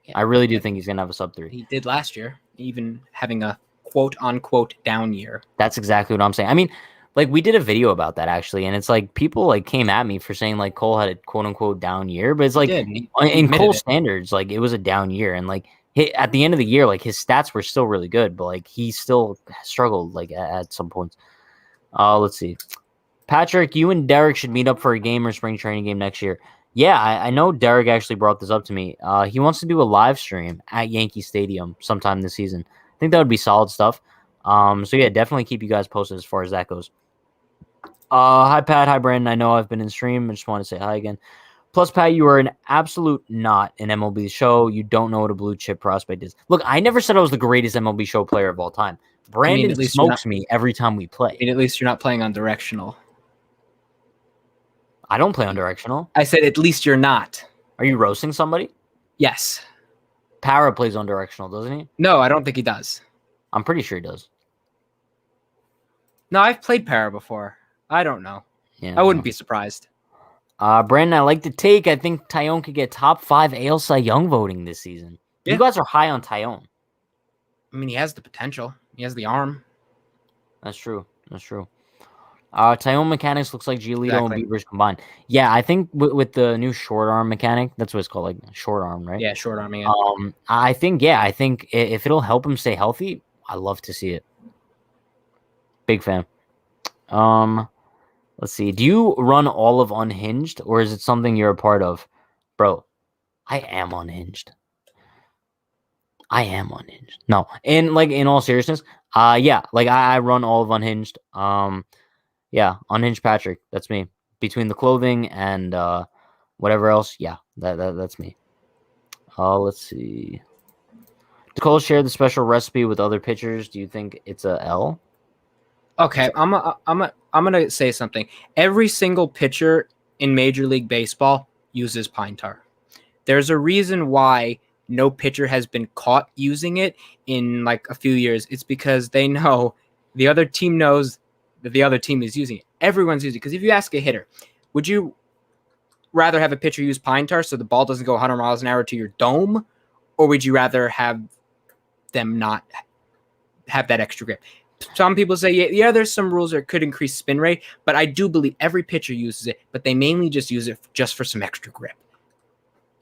Yeah, I really do think he's going to have a sub 3. He did last year, even having a quote-unquote down year. That's exactly what I'm saying. I mean, like, we did a video about that, actually, and it's like people, like, came at me for saying, like, Cole had a quote-unquote down year, but it's like, in Cole's standards, like, it was a down year, and, like, at the end of the year, like his stats were still really good, but like he still struggled like at some points. Let's see. Patrick, you and Derek should meet up for a game or spring training game next year. Yeah, I know Derek actually brought this up to me. He wants to do a live stream at Yankee Stadium sometime this season. I think that would be solid stuff. So yeah, definitely keep you guys posted as far as that goes. Hi Pat, hi Brandon. I know I've been in stream. I just want to say hi again. Plus, Pat, you are an absolute not an MLB Show. You don't know what a blue chip prospect is. Look, I never said I was the greatest MLB Show player of all time. Brandon smokes me every time we play. I mean, at least you're not playing on directional. I don't play on directional. I said at least you're not. Are you roasting somebody? Yes. Para plays on directional, doesn't he? No, I don't think he does. I'm pretty sure he does. No, I've played Para before. I don't know. Yeah, I wouldn't be surprised. Brandon, I like the take. I think Tyone could get top 5 AL Cy Young voting this season. Yeah. You guys are high on Tyone. I mean, he has the potential. He has the arm. That's true. Tyone mechanics looks like Giolito and Beavers combined. Yeah, I think with the new short arm mechanic, that's what it's called, like short arm, right? Yeah, short arming. I think if it'll help him stay healthy, I love to see it. Big fan. Let's see. Do you run all of Unhinged, or is it something you're a part of? Bro, I am unhinged. No, in all seriousness, yeah, like I run all of Unhinged. Yeah, Unhinged Patrick, that's me. Between the clothing and whatever else, yeah, that's me. Let's see. Did Cole share the special recipe with other pitchers? Do you think it's a L? Okay, I'm gonna say something. Every single pitcher in Major League Baseball uses pine tar. There's a reason why no pitcher has been caught using it in like a few years. It's because they know the other team knows that the other team is using it. Everyone's using it. Because if you ask a hitter, would you rather have a pitcher use pine tar so the ball doesn't go 100 miles an hour to your dome, or would you rather have them not have that extra grip? Some people say, yeah, there's some rules that could increase spin rate, but I do believe every pitcher uses it, but they mainly just use it just for some extra grip.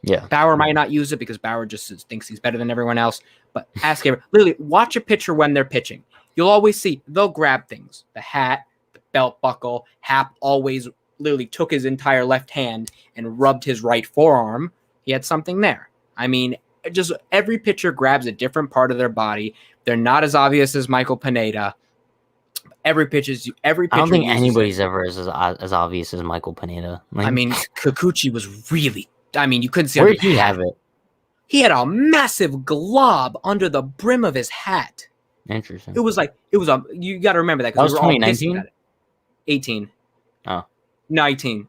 Yeah. Bauer might not use it because Bauer just thinks he's better than everyone else, but ask him, literally watch a pitcher when they're pitching. You'll always see they'll grab things, the hat, the belt buckle. Hap always literally took his entire left hand and rubbed his right forearm. He had something there. I mean, just every pitcher grabs a different part of their body. They're not as obvious as Michael Pineda. Every pitcher. I don't think anybody's ever as obvious as Michael Pineda. I mean, Kikuchi was really. I mean, you couldn't see. Where did he have it? He had a massive glob under the brim of his hat. Interesting. It was you got to remember that. That was 2019? 18. Oh. 19.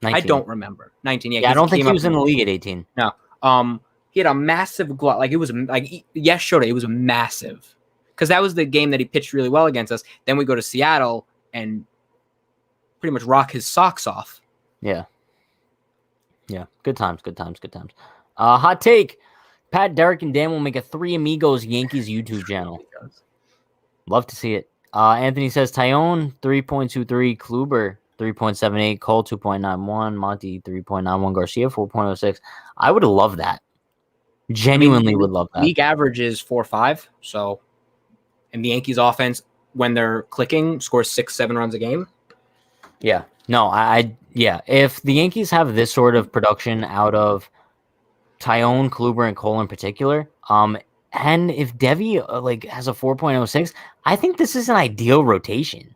I don't remember. 19, yeah. Yeah, I don't think he was in the league at 18. No. He had a massive glob. Like, it was, like, yes, Shota, it was massive. Because that was the game that he pitched really well against us. Then we go to Seattle and pretty much rock his socks off. Yeah. Yeah. Good times. Hot take. Pat, Derek, and Dan will make a Three Amigos Yankees YouTube channel. Love to see it. Anthony says Tyone 3.23, Kluber 3.78, Cole 2.91, Monty 3.91, Garcia 4.06. I would love that. Genuinely would love that. League average is 4.5. So, and the Yankees offense, when they're clicking, scores 6-7 runs a game. Yeah. No, yeah. If the Yankees have this sort of production out of Tyone, Kluber, and Cole in particular, and if Devi has a 4.06, I think this is an ideal rotation.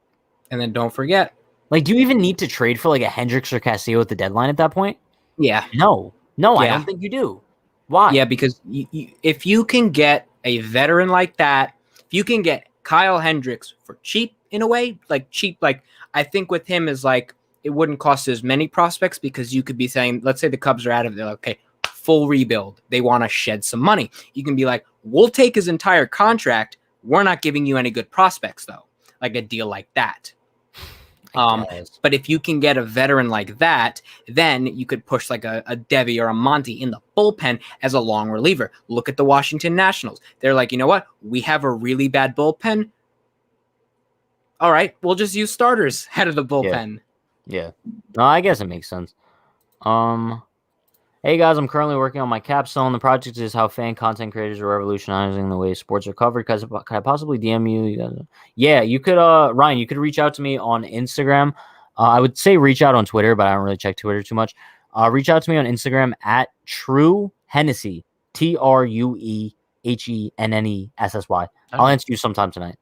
And then don't forget, do you even need to trade for a Hendricks or Castillo at the deadline at that point? Yeah. No, yeah. I don't think you do. Why? Yeah, because if you can get a veteran like that, if you can get Kyle Hendricks for cheap in a way, I think with him is it wouldn't cost as many prospects because you could be saying, let's say the Cubs are out of there, okay, full rebuild. They want to shed some money. You can be like, we'll take his entire contract. We're not giving you any good prospects though. Like a deal like that. But if you can get a veteran like that, then you could push a Devi or a Monty in the bullpen as a long reliever. Look at the Washington Nationals. They're like, you know what? We have a really bad bullpen. All right, we'll just use starters out of the bullpen. Yeah. No, I guess it makes sense. Hey guys, I'm currently working on my capstone. The project is how fan content creators are revolutionizing the way sports are covered. Could I possibly DM you? Guys? Yeah, you could. Ryan, you could reach out to me on Instagram. I would say reach out on Twitter, but I don't really check Twitter too much. Reach out to me on Instagram at True Hennessy, TrueHennessy. I'll answer you sometime tonight.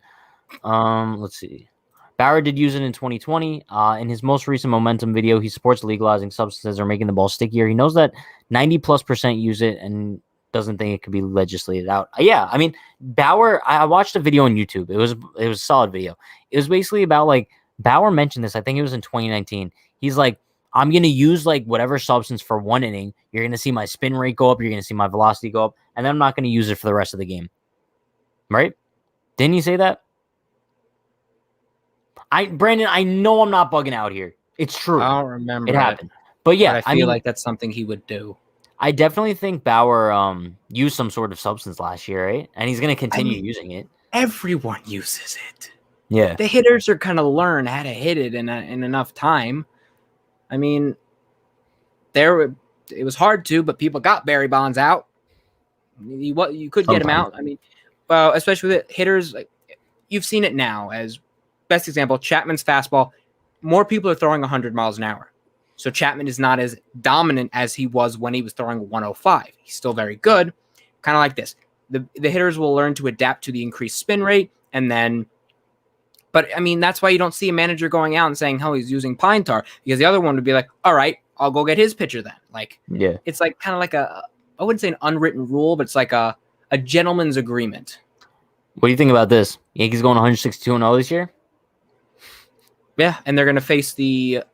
Let's see. Bauer did use it in 2020. In his most recent momentum video, he supports legalizing substances or making the ball stickier. He knows that 90+% use it and doesn't think it could be legislated out. Yeah, I mean, Bauer, I watched a video on YouTube. It was a solid video. It was basically about Bauer mentioned this. I think it was in 2019. He's like, I'm going to use whatever substance for one inning. You're going to see my spin rate go up. You're going to see my velocity go up. And then I'm not going to use it for the rest of the game. Right? Didn't he say that? Brandon, I know I'm not bugging out here. It's true. I don't remember. It happened. But yeah, I feel like that's something he would do. I definitely think Bauer used some sort of substance last year, right? And he's going to continue using it. Everyone uses it. Yeah. The hitters are going to learn how to hit it in enough time. I mean, it was hard to, but people got Barry Bonds out. You could get him out. I mean, well, especially with hitters, you've seen it now as best example, Chapman's fastball, more people are throwing 100 miles an hour. So Chapman is not as dominant as he was when he was throwing 105. He's still very good. Kind of like this. The hitters will learn to adapt to the increased spin rate. But I mean, that's why you don't see a manager going out and saying, he's using pine tar. Because the other one would be like, all right, I'll go get his pitcher then. Yeah. It's kind of like I wouldn't say an unwritten rule, but it's like a gentleman's agreement. What do you think about this? Yankees going 162-0 this year? Yeah, and they're going to face that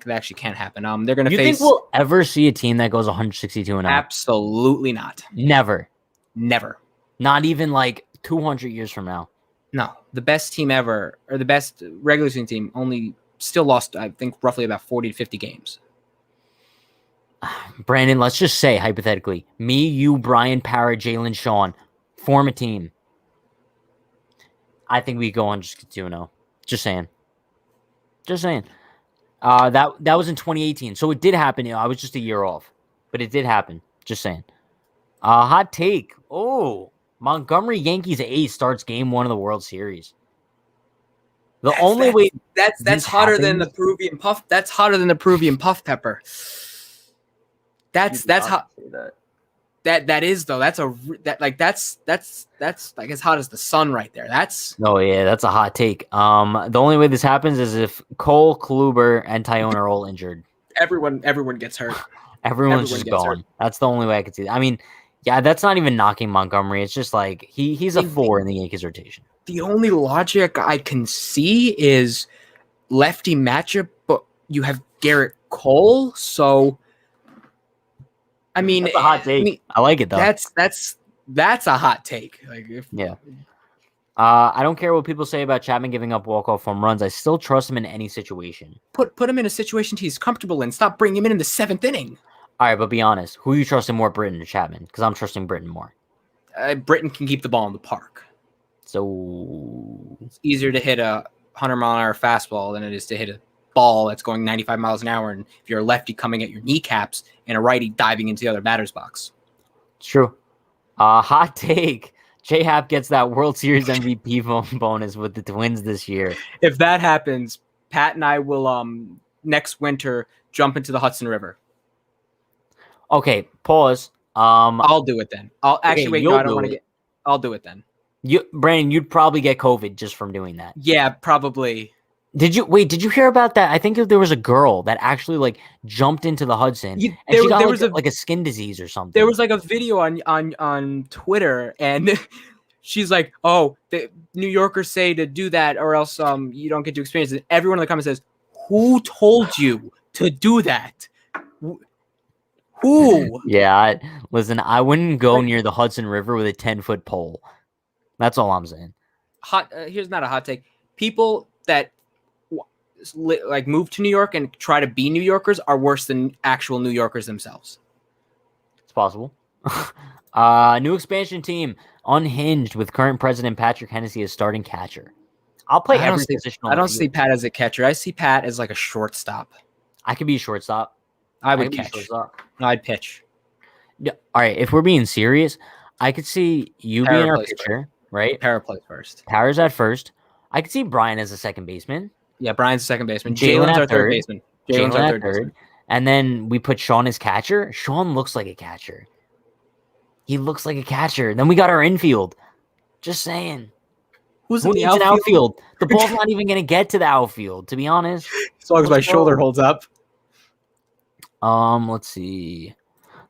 actually can't happen. They're going to face. You think we'll ever see a team that goes 162-0? Absolutely not. Never. Not even 200 years from now. No, the best team ever, or the best regular season team, only still lost, I think, roughly about 40 to 50 games. Brandon, let's just say, hypothetically, me, you, Brian, Parra, Jalen, Sean, form a team. I think we go on just 2-0. Just saying. Just saying. That was in 2018, so it did happen. I was just a year off, but it did happen. Just saying. Hot take. Oh, Montgomery Yankees ace starts game 1 of the World Series. That's hotter than the Peruvian puff. That's hotter than the Peruvian puff pepper. That's hot. That is though. That's like as hot as the sun right there. That's a hot take. The only way this happens is if Cole, Kluber, and Tyone are all injured. Everyone gets hurt. Everyone's just gone. That's the only way I could see that. I mean, yeah, that's not even knocking Montgomery. It's just like he's a 4 in the Yankees rotation. The only logic I can see is lefty matchup, but you have Garrett Cole, so I mean, that's a hot take. I like it though. That's a hot take. I don't care what people say about Chapman giving up walk-off home runs. I still trust him in any situation. Put him in a situation he's comfortable in. Stop bringing him in the 7th inning. All right, but be honest. Who you trusting more, Britton or Chapman? Because I'm trusting Britton more. Britton can keep the ball in the park. So it's easier to hit a 100-mile-an-hour fastball than it is to hit a ball that's going 95 miles an hour, and if you're a lefty coming at your kneecaps and a righty diving into the other batter's box. It's true. Hot take. J-Hap gets that World Series MVP bonus with the Twins this year. If that happens, Pat and I will next winter jump into the Hudson River. Okay, pause. I'll do it then. I'll actually wait. No, I don't want to get. I'll do it then. Brandon, you'd probably get COVID just from doing that. Yeah, probably. Did you hear about that? I think there was a girl that actually like jumped into the Hudson and she got a skin disease or something. There was like a video on Twitter and she's like, "Oh, the New Yorkers say to do that or else you don't get to experience it." Everyone in the comments says, "Who told you to do that?" Who? Yeah, listen, I wouldn't go near the Hudson River with a 10-foot pole. That's all I'm saying. Here's not a hot take. People that like move to New York and try to be New Yorkers are worse than actual New Yorkers themselves. It's possible. New expansion team, Unhinged, with current president Patrick Hennessy as starting catcher. I'll play every position. I don't see Pat as a catcher. I see Pat as like a shortstop. I could be a shortstop. I would catch. No, I'd pitch. Yeah. All right. If we're being serious, I could see you being our pitcher, right? Parra plays first. Parra's at first. I could see Brian as a second baseman. Yeah, Brian's second baseman. Jalen's our third baseman. Jalen's our third baseman. And then we put Sean as catcher. Sean looks like a catcher. He looks like a catcher. Then we got our infield. Just saying. Who needs an outfield? The ball's not even going to get to the outfield, to be honest. As long as my shoulder holds up. Let's see.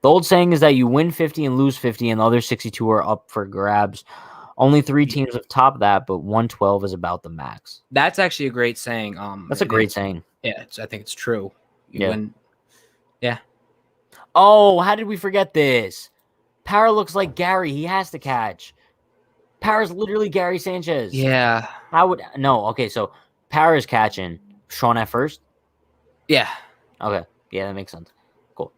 The old saying is that you win 50 and lose 50, and the other 62 are up for grabs. Only 3 teams have topped that, but 112 is about the max. That's actually a great saying. That's a great saying. Yeah, I think it's true. Win. Yeah. Oh, how did we forget this? Parra looks like Gary. He has to catch. Parra's literally Gary Sanchez. Yeah. Okay, so Parra's catching. Sean at first? Yeah. Okay. Yeah, that makes sense. Cool.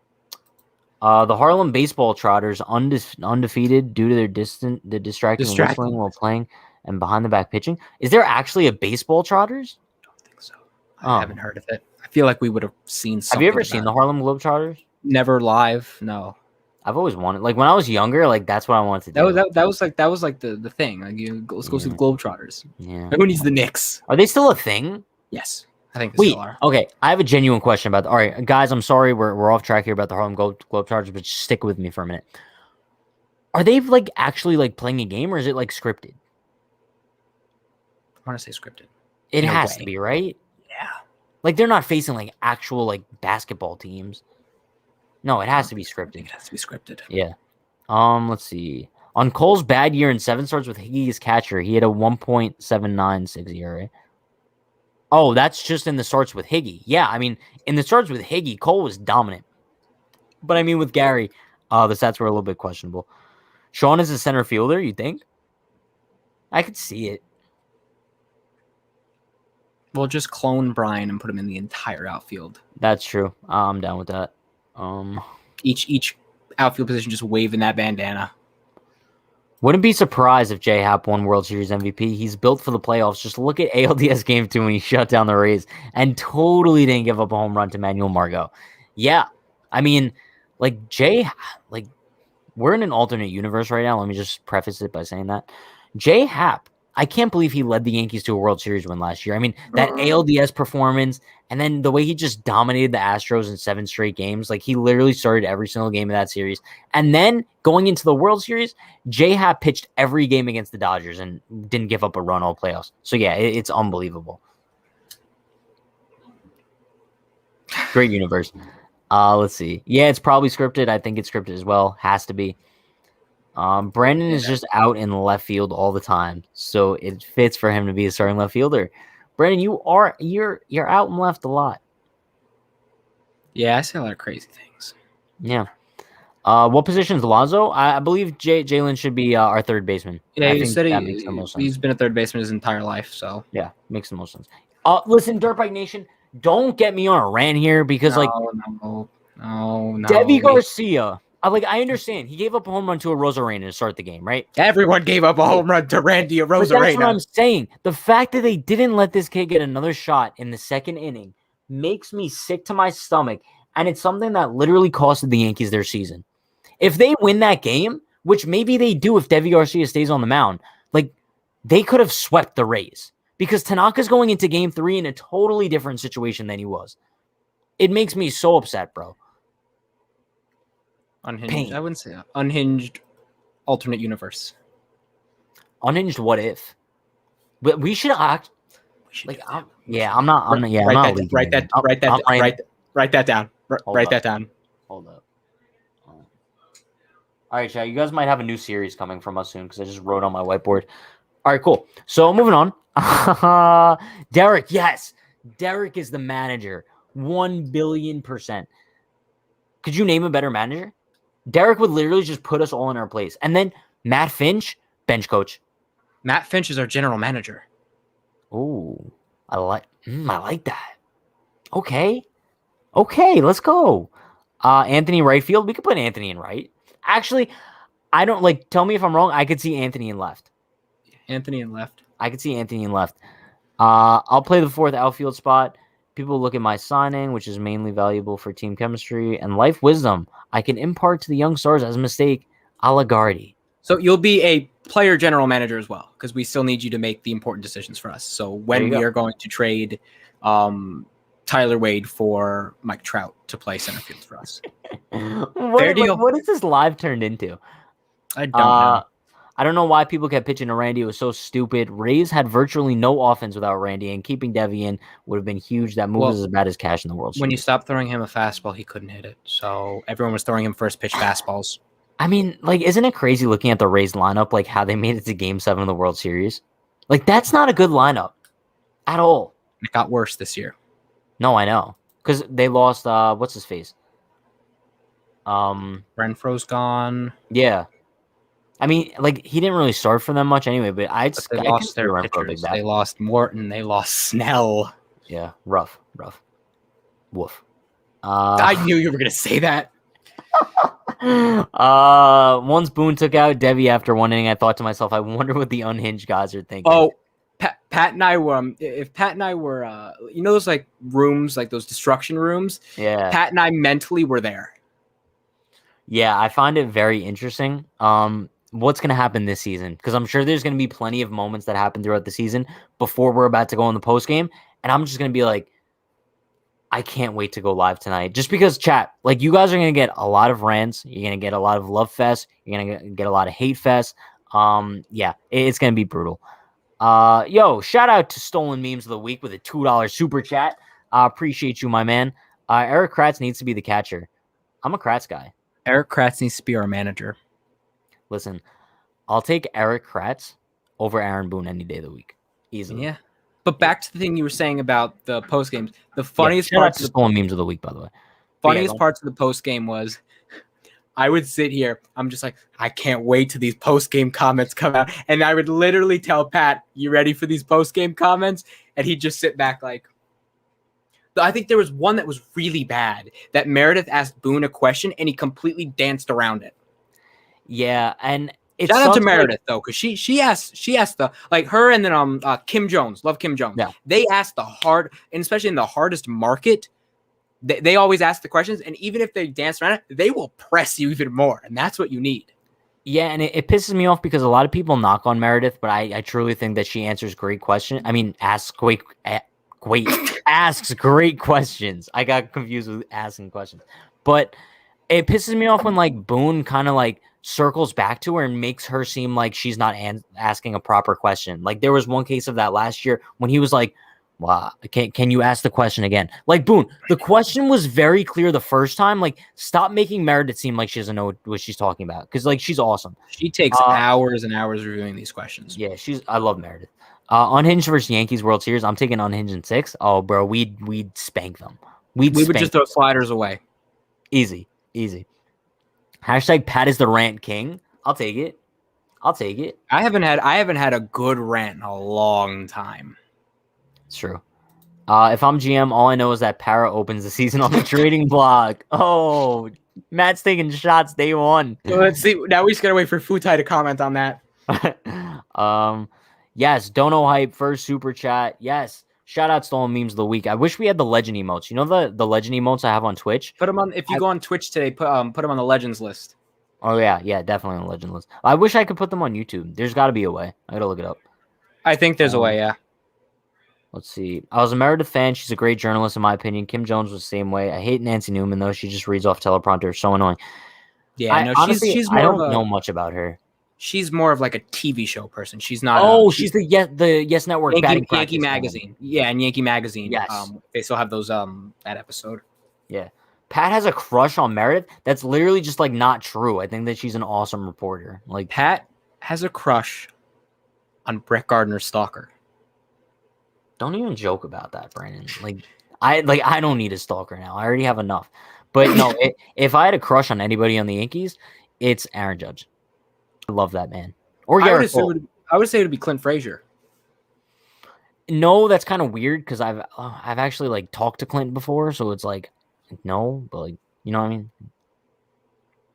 The Harlem Baseball Trotters undefeated due to their distracting whistling while playing and behind the back pitching. Is there actually a Baseball Trotters? I don't think so. I haven't heard of it. I feel like we would have seen something. Have you ever seen the Harlem Globetrotters? Never live. No. I've always wanted, like when I was younger, like that's what I wanted to do. That was like the thing. Like let's go see the Globetrotters. Yeah. Everyone needs the Knicks. Are they still a thing? Yes. I think they still are. Okay, I have a genuine question about all right, guys, I'm sorry we're off track here about the Harlem Globetrotters, but just stick with me for a minute. Are they like actually like playing a game or is it like scripted? I want to say scripted. It has to be, right? Yeah. Like they're not facing like actual like basketball teams. No, it has to be scripted. It has to be scripted. Yeah. Let's see. On Cole's bad year in 7 starts with Higgy as catcher, he had a 1.796 ERA. Oh, that's just in the starts with Higgy. Yeah, I mean, in the starts with Higgy, Cole was dominant. But I mean, with Gary, the stats were a little bit questionable. Sean is a center fielder, you think? I could see it. We'll just clone Brian and put him in the entire outfield. That's true. I'm down with that. Each outfield position just waving that bandana. Wouldn't be surprised if J-Hap won World Series MVP. He's built for the playoffs. Just look at ALDS Game 2 when he shut down the Rays and totally didn't give up a home run to Manuel Margot. Yeah, I mean, like we're in an alternate universe right now. Let me just preface it by saying that. J-Hap, I can't believe he led the Yankees to a World Series win last year. I mean, that ALDS performance and then the way he just dominated the Astros in 7 straight games. Like, he literally started every single game of that series. And then going into the World Series, J-Hap pitched every game against the Dodgers and didn't give up a run all playoffs. So, yeah, it's unbelievable. Great universe. Let's see. Yeah, it's probably scripted. I think it's scripted as well. Has to be. Brandon is just out in left field all the time, so it fits for him to be a starting left fielder. Brandon, you're out and left a lot. Yeah, I say a lot of crazy things. Yeah. What position is Alonso? I believe Jalen should be our third baseman. Yeah, he said he's been a third baseman his entire life, so yeah, makes the most sense. Listen, Dirtbike Nation, don't get me on a rant here because no. Debbie Garcia. I understand. He gave up a home run to a Rosarena to start the game, right? Everyone gave up a home run to Randy Rosarena. That's what I'm saying. The fact that they didn't let this kid get another shot in the second inning makes me sick to my stomach, and it's something that literally costed the Yankees their season. If they win that game, which maybe they do if Debbie Garcia stays on the mound, they could have swept the Rays because Tanaka's going into Game 3 in a totally different situation than he was. It makes me so upset, bro. Unhinged. Pain. I wouldn't say that. Unhinged alternate universe. Unhinged what if? But we should act I'm not write that down. Write that down. Hold up. All right, chat. You guys might have a new series coming from us soon because I just wrote on my whiteboard. All right, cool. So moving on. Derek, yes. Derek is the manager. 1,000,000,000%. Could you name a better manager? Derek would literally just put us all in our place. And then Matt Finch, bench coach. Matt Finch is our general manager. Ooh, I like that. Okay, let's go. Anthony right field. We could put Anthony in right. Actually, I don't tell me if I'm wrong. I could see Anthony in left. Anthony in left. I could see Anthony in left. I'll play the fourth outfield spot. People look at my signing, which is mainly valuable for team chemistry and life wisdom I can impart to the young stars as a mistake, a la Gardy. So you'll be a player general manager as well, because we still need you to make the important decisions for us. So when we are going to trade Tyler Wade for Mike Trout to play center field for us. What is this live turned into? I don't know. I don't know why people kept pitching to Randy. It was so stupid. Rays had virtually no offense without Randy, and keeping Devi in would have been huge. That move is as bad as cash in the World Series. When you stopped throwing him a fastball, he couldn't hit it. So everyone was throwing him first pitch fastballs. I mean, isn't it crazy looking at the Rays lineup, how they made it to Game 7 of the World Series? That's not a good lineup at all. It got worse this year. No, I know. Because they lost, what's his face? Renfro's gone. Yeah. I mean, he didn't really start for them much anyway, but they lost their pitchers. They lost Morton. They lost Snell. Yeah, rough. Woof. I knew you were going to say that. Once Boone took out Debbie after one inning, I thought to myself, I wonder what the unhinged guys are thinking. Oh, Pat and I were, if Pat and I were, those rooms, those destruction rooms. Yeah. Pat and I mentally were there. Yeah, I find it very interesting. What's going to happen this season? Because I'm sure there's going to be plenty of moments that happen throughout the season before we're about to go in the post game, and I'm just going to be like, I can't wait to go live tonight. Just because, chat, you guys are going to get a lot of rants. You're going to get a lot of love fest. You're going to get a lot of hate fest. Yeah, it's going to be brutal. Shout out to Stolen Memes of the Week with a $2 super chat. Appreciate you, my man. Eric Kratz needs to be the catcher. I'm a Kratz guy. Eric Kratz needs to be our manager. Listen, I'll take Eric Kratz over Aaron Boone any day of the week. Easily. Yeah. But back to the thing you were saying about the post games. The funniest parts of the Stolen Memes of the Week, by the way. Funniest parts of the post game was I would sit here. I'm just like, I can't wait till these post-game comments come out. And I would literally tell Pat, you ready for these post-game comments? And he'd just sit back like, I think there was one that was really bad that Meredith asked Boone a question and he completely danced around it. Yeah, and it's shout out to Meredith though, because she asked the like her and then Kim Jones, love Kim Jones. Yeah. They asked the hard, and especially in the hardest market, they always ask the questions, and even if they dance around it, they will press you even more, and that's what you need. Yeah, and it pisses me off because a lot of people knock on Meredith, but I truly think that she answers great questions. I mean, asks great questions. I got confused with asking questions, but it pisses me off when like Boone kind of like circles back to her and makes her seem like she's not asking a proper question. Like there was one case of that last year when he was like, "Wow, can you ask the question again?" Like Boone, the question was very clear the first time. Like, stop making Meredith seem like she doesn't know what she's talking about because like she's awesome. She takes hours and hours reviewing these questions. Yeah, I love Meredith. Unhinged versus Yankees World Series. I'm taking Unhinged in 6. Oh, bro, we'd spank them. We would just throw sliders away. Easy. Hashtag Pat is the rant king. I'll take it. I haven't had a good rant in a long time. It's true. If I'm GM, all I know is that Para opens the season on the trading block. Oh, Matt's taking shots day one. So let's see. Now we just gotta wait for Futai to comment on that. Yes, Dono Hype, first super chat. Yes. Shout out Stolen Memes of the Week. I wish we had the legend emotes. You know the legend emotes I have on Twitch? Put them on if you go on Twitch today, put them on the legends list. Oh yeah, definitely on the legend list. I wish I could put them on YouTube. There's gotta be a way. I gotta look it up. I think there's a way, yeah. Let's see. I was a Meredith fan. She's a great journalist, in my opinion. Kim Jones was the same way. I hate Nancy Newman, though. She just reads off teleprompter. So annoying. Yeah, honestly, she's I don't know much about her. She's more of like a TV show person. She's not. She's the Yes Network Yankee Magazine. Yeah, and Yankee Magazine. Yes. They still have those that episode. Yeah. Pat has a crush on Meredith. That's literally just like not true. I think that she's an awesome reporter. Like Pat has a crush on Brett Gardner's stalker. Don't even joke about that, Brandon. I don't need a stalker now. I already have enough. But no, if I had a crush on anybody on the Yankees, it's Aaron Judge. I love that man. Or I would say it would be Clint Frazier. No, that's kind of weird because I've actually like talked to Clint before, so it's like no, but like you know what I mean.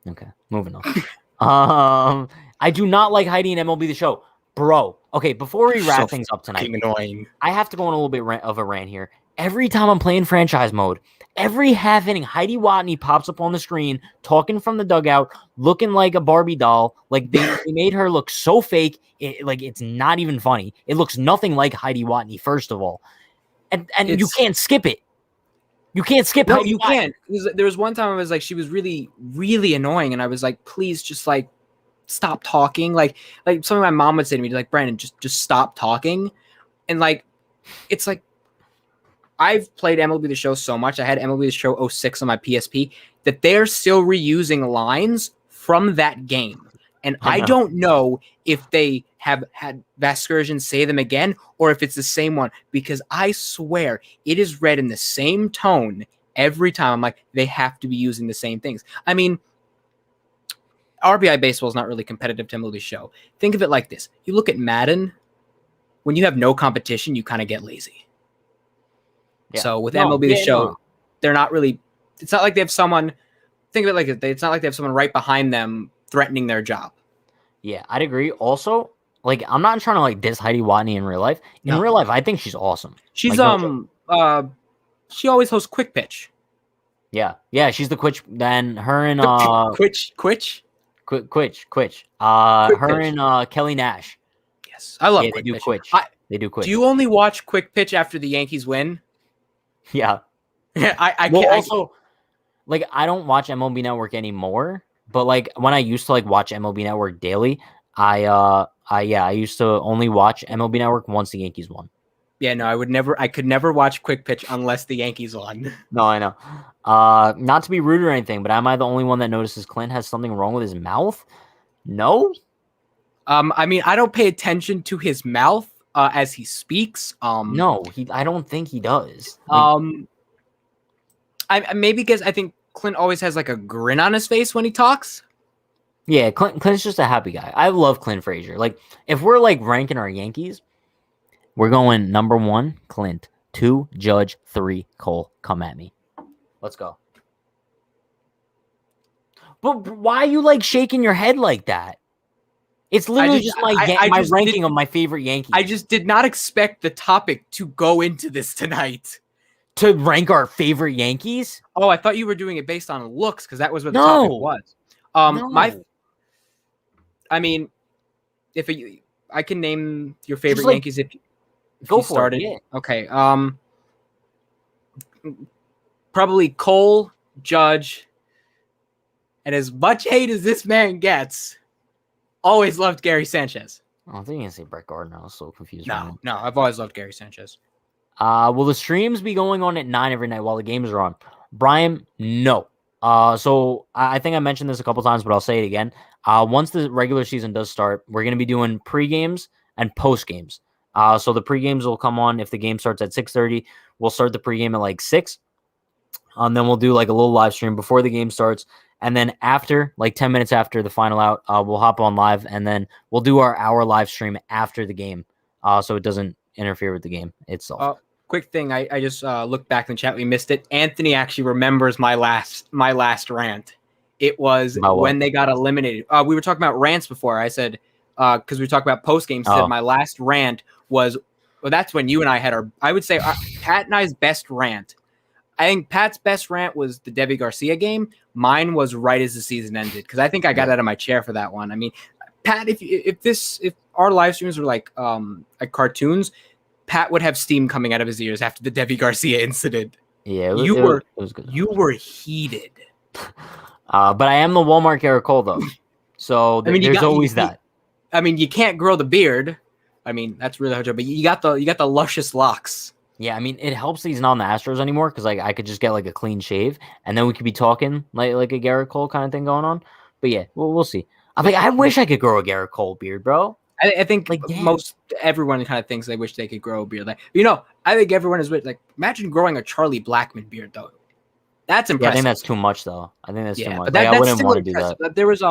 Okay, moving on. I do not like Heidi and MLB The Show, bro. Okay, before we wrap things up tonight, annoying. I have to go on a little bit of a rant here. Every time I'm playing franchise mode, every half inning, Heidi Watney pops up on the screen, talking from the dugout, looking like a Barbie doll. Like they made her look so fake. It's not even funny. It looks nothing like Heidi Watney, first of all, and you can't skip it. You can't skip. No, you can't. There was one time I was like, she was really, really annoying, and I was like, please, just like stop talking. Like something my mom would say to me, like Brandon, just stop talking, and like it's like. I've played MLB The Show so much. I had MLB The Show 06 on my PSP that they're still reusing lines from that game. And I don't know if they have had Vasgersian say them again or if it's the same one because I swear it is read in the same tone every time. I'm like, they have to be using the same things. I mean, RBI baseball is not really competitive to MLB The Show. Think of it like this. You look at Madden. When you have no competition, you kind of get lazy. Yeah. So with MLB The Show, they're not really. It's not like they have someone. Think of it like it's not like they have someone right behind them threatening their job. Yeah, I'd agree. Also, like I'm not trying to like diss Heidi Watney in real life. In real life, I think she's awesome. She's she always hosts Quick Pitch. Yeah, she's the Quitch. Then her and Quitch. Her and Kelly Nash. Yes, I love. They do Quitch. They do Quitch. Do you only watch Quick Pitch after the Yankees win? Yeah. I well, also, like, I don't watch MLB Network anymore, but like when I used to like watch MLB Network daily, I used to only watch MLB Network once the Yankees won. Yeah, no, I could never watch Quick Pitch unless the Yankees won. No, I know. Not to be rude or anything, but am I the only one that notices Clint has something wrong with his mouth? No. I mean, I don't pay attention to his mouth. As he speaks, no, I don't think he does. I maybe because I think Clint always has like a grin on his face when he talks. Yeah, Clint's just a happy guy. I love Clint Frazier. Like, if we're like ranking our Yankees, we're going number 1, Clint, 2, Judge, 3, Cole. Come at me. Let's go. But why are you like shaking your head like that? It's literally just my ranking of my favorite Yankees. I just did not expect the topic to go into this tonight. To rank our favorite Yankees? Oh, I thought you were doing it based on looks because that was what the topic was. No. I mean, I can name your favorite Yankees if go you for started. It, yeah. Okay. Probably Cole, Judge, and as much hate as this man gets, always loved Gary Sanchez. I think you can say Brett Gardner. I was so confused. No, I've always loved Gary Sanchez. Will the streams be going on at 9 every night while the games are on? Brian, no. So I think I mentioned this a couple times, but I'll say it again. Once the regular season does start, we're going to be doing pre-games and post-games. So the pre-games will come on if the game starts at 6:30. We'll start the pre-game at like 6. Then we'll do like a little live stream before the game starts. And then after, like 10 minutes after the final out, we'll hop on live. And then we'll do our hour live stream after the game so it doesn't interfere with the game itself. Quick thing, I just looked back in the chat. We missed it. Anthony actually remembers my last rant. It was when they got eliminated. We were talking about rants before. I said, because we talked about post games, my last rant was, well, that's when you and I had I would say Pat and I's best rant. I think Pat's best rant was the Debbie Garcia game. Mine was right as the season ended because I think I got out of my chair for that one. I mean, Pat, if our live streams were like cartoons, Pat would have steam coming out of his ears after the Debbie Garcia incident. Yeah, you were heated. But I am the Walmart Garrett Cole though, so there's always that. I mean, you can't grow the beard. I mean, that's really hard, but you got the luscious locks. Yeah, I mean, it helps that he's not on the Astros anymore because like I could just get like a clean shave and then we could be talking like a Garrett Cole kind of thing going on. But yeah, we'll see. I wish I could grow a Garrett Cole beard, bro. I think like everyone kind of thinks they wish they could grow a beard. Like, I think everyone is like, imagine growing a Charlie Blackmon beard though. That's impressive. Yeah, I think that's too much though. I think that's too much. But I wouldn't want to do that. There was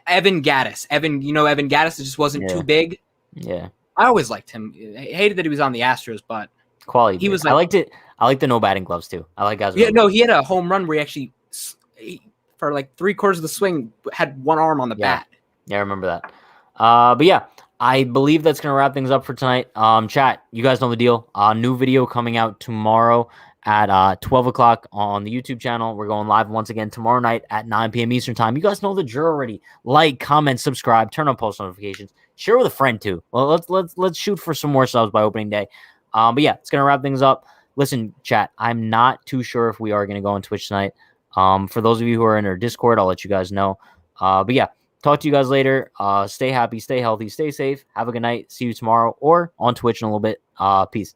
Evan Gattis. Evan Gattis just wasn't too big. Yeah. I always liked him. I hated that he was on the Astros, but quality. He was. I liked it. I like the no batting gloves too. I like guys. Yeah, no, he had a home run where he actually, for like 3/4 of the swing, had one arm on the bat. Yeah, I remember that. But yeah, I believe that's gonna wrap things up for tonight. Chat, you guys know the deal. New video coming out tomorrow at 12 o'clock on the YouTube channel. We're going live once again tomorrow night at 9 p.m. Eastern time. You guys know the drill already. Like, comment, subscribe, turn on post notifications, share with a friend too. Well, let's shoot for some more subs by opening day. But yeah, it's gonna wrap things up. Listen, chat, I'm not too sure if we are gonna go on Twitch tonight. For those of you who are in our Discord, I'll let you guys know. But yeah, talk to you guys later. Stay happy, stay healthy, stay safe. Have a good night. See you tomorrow or on Twitch in a little bit. Peace.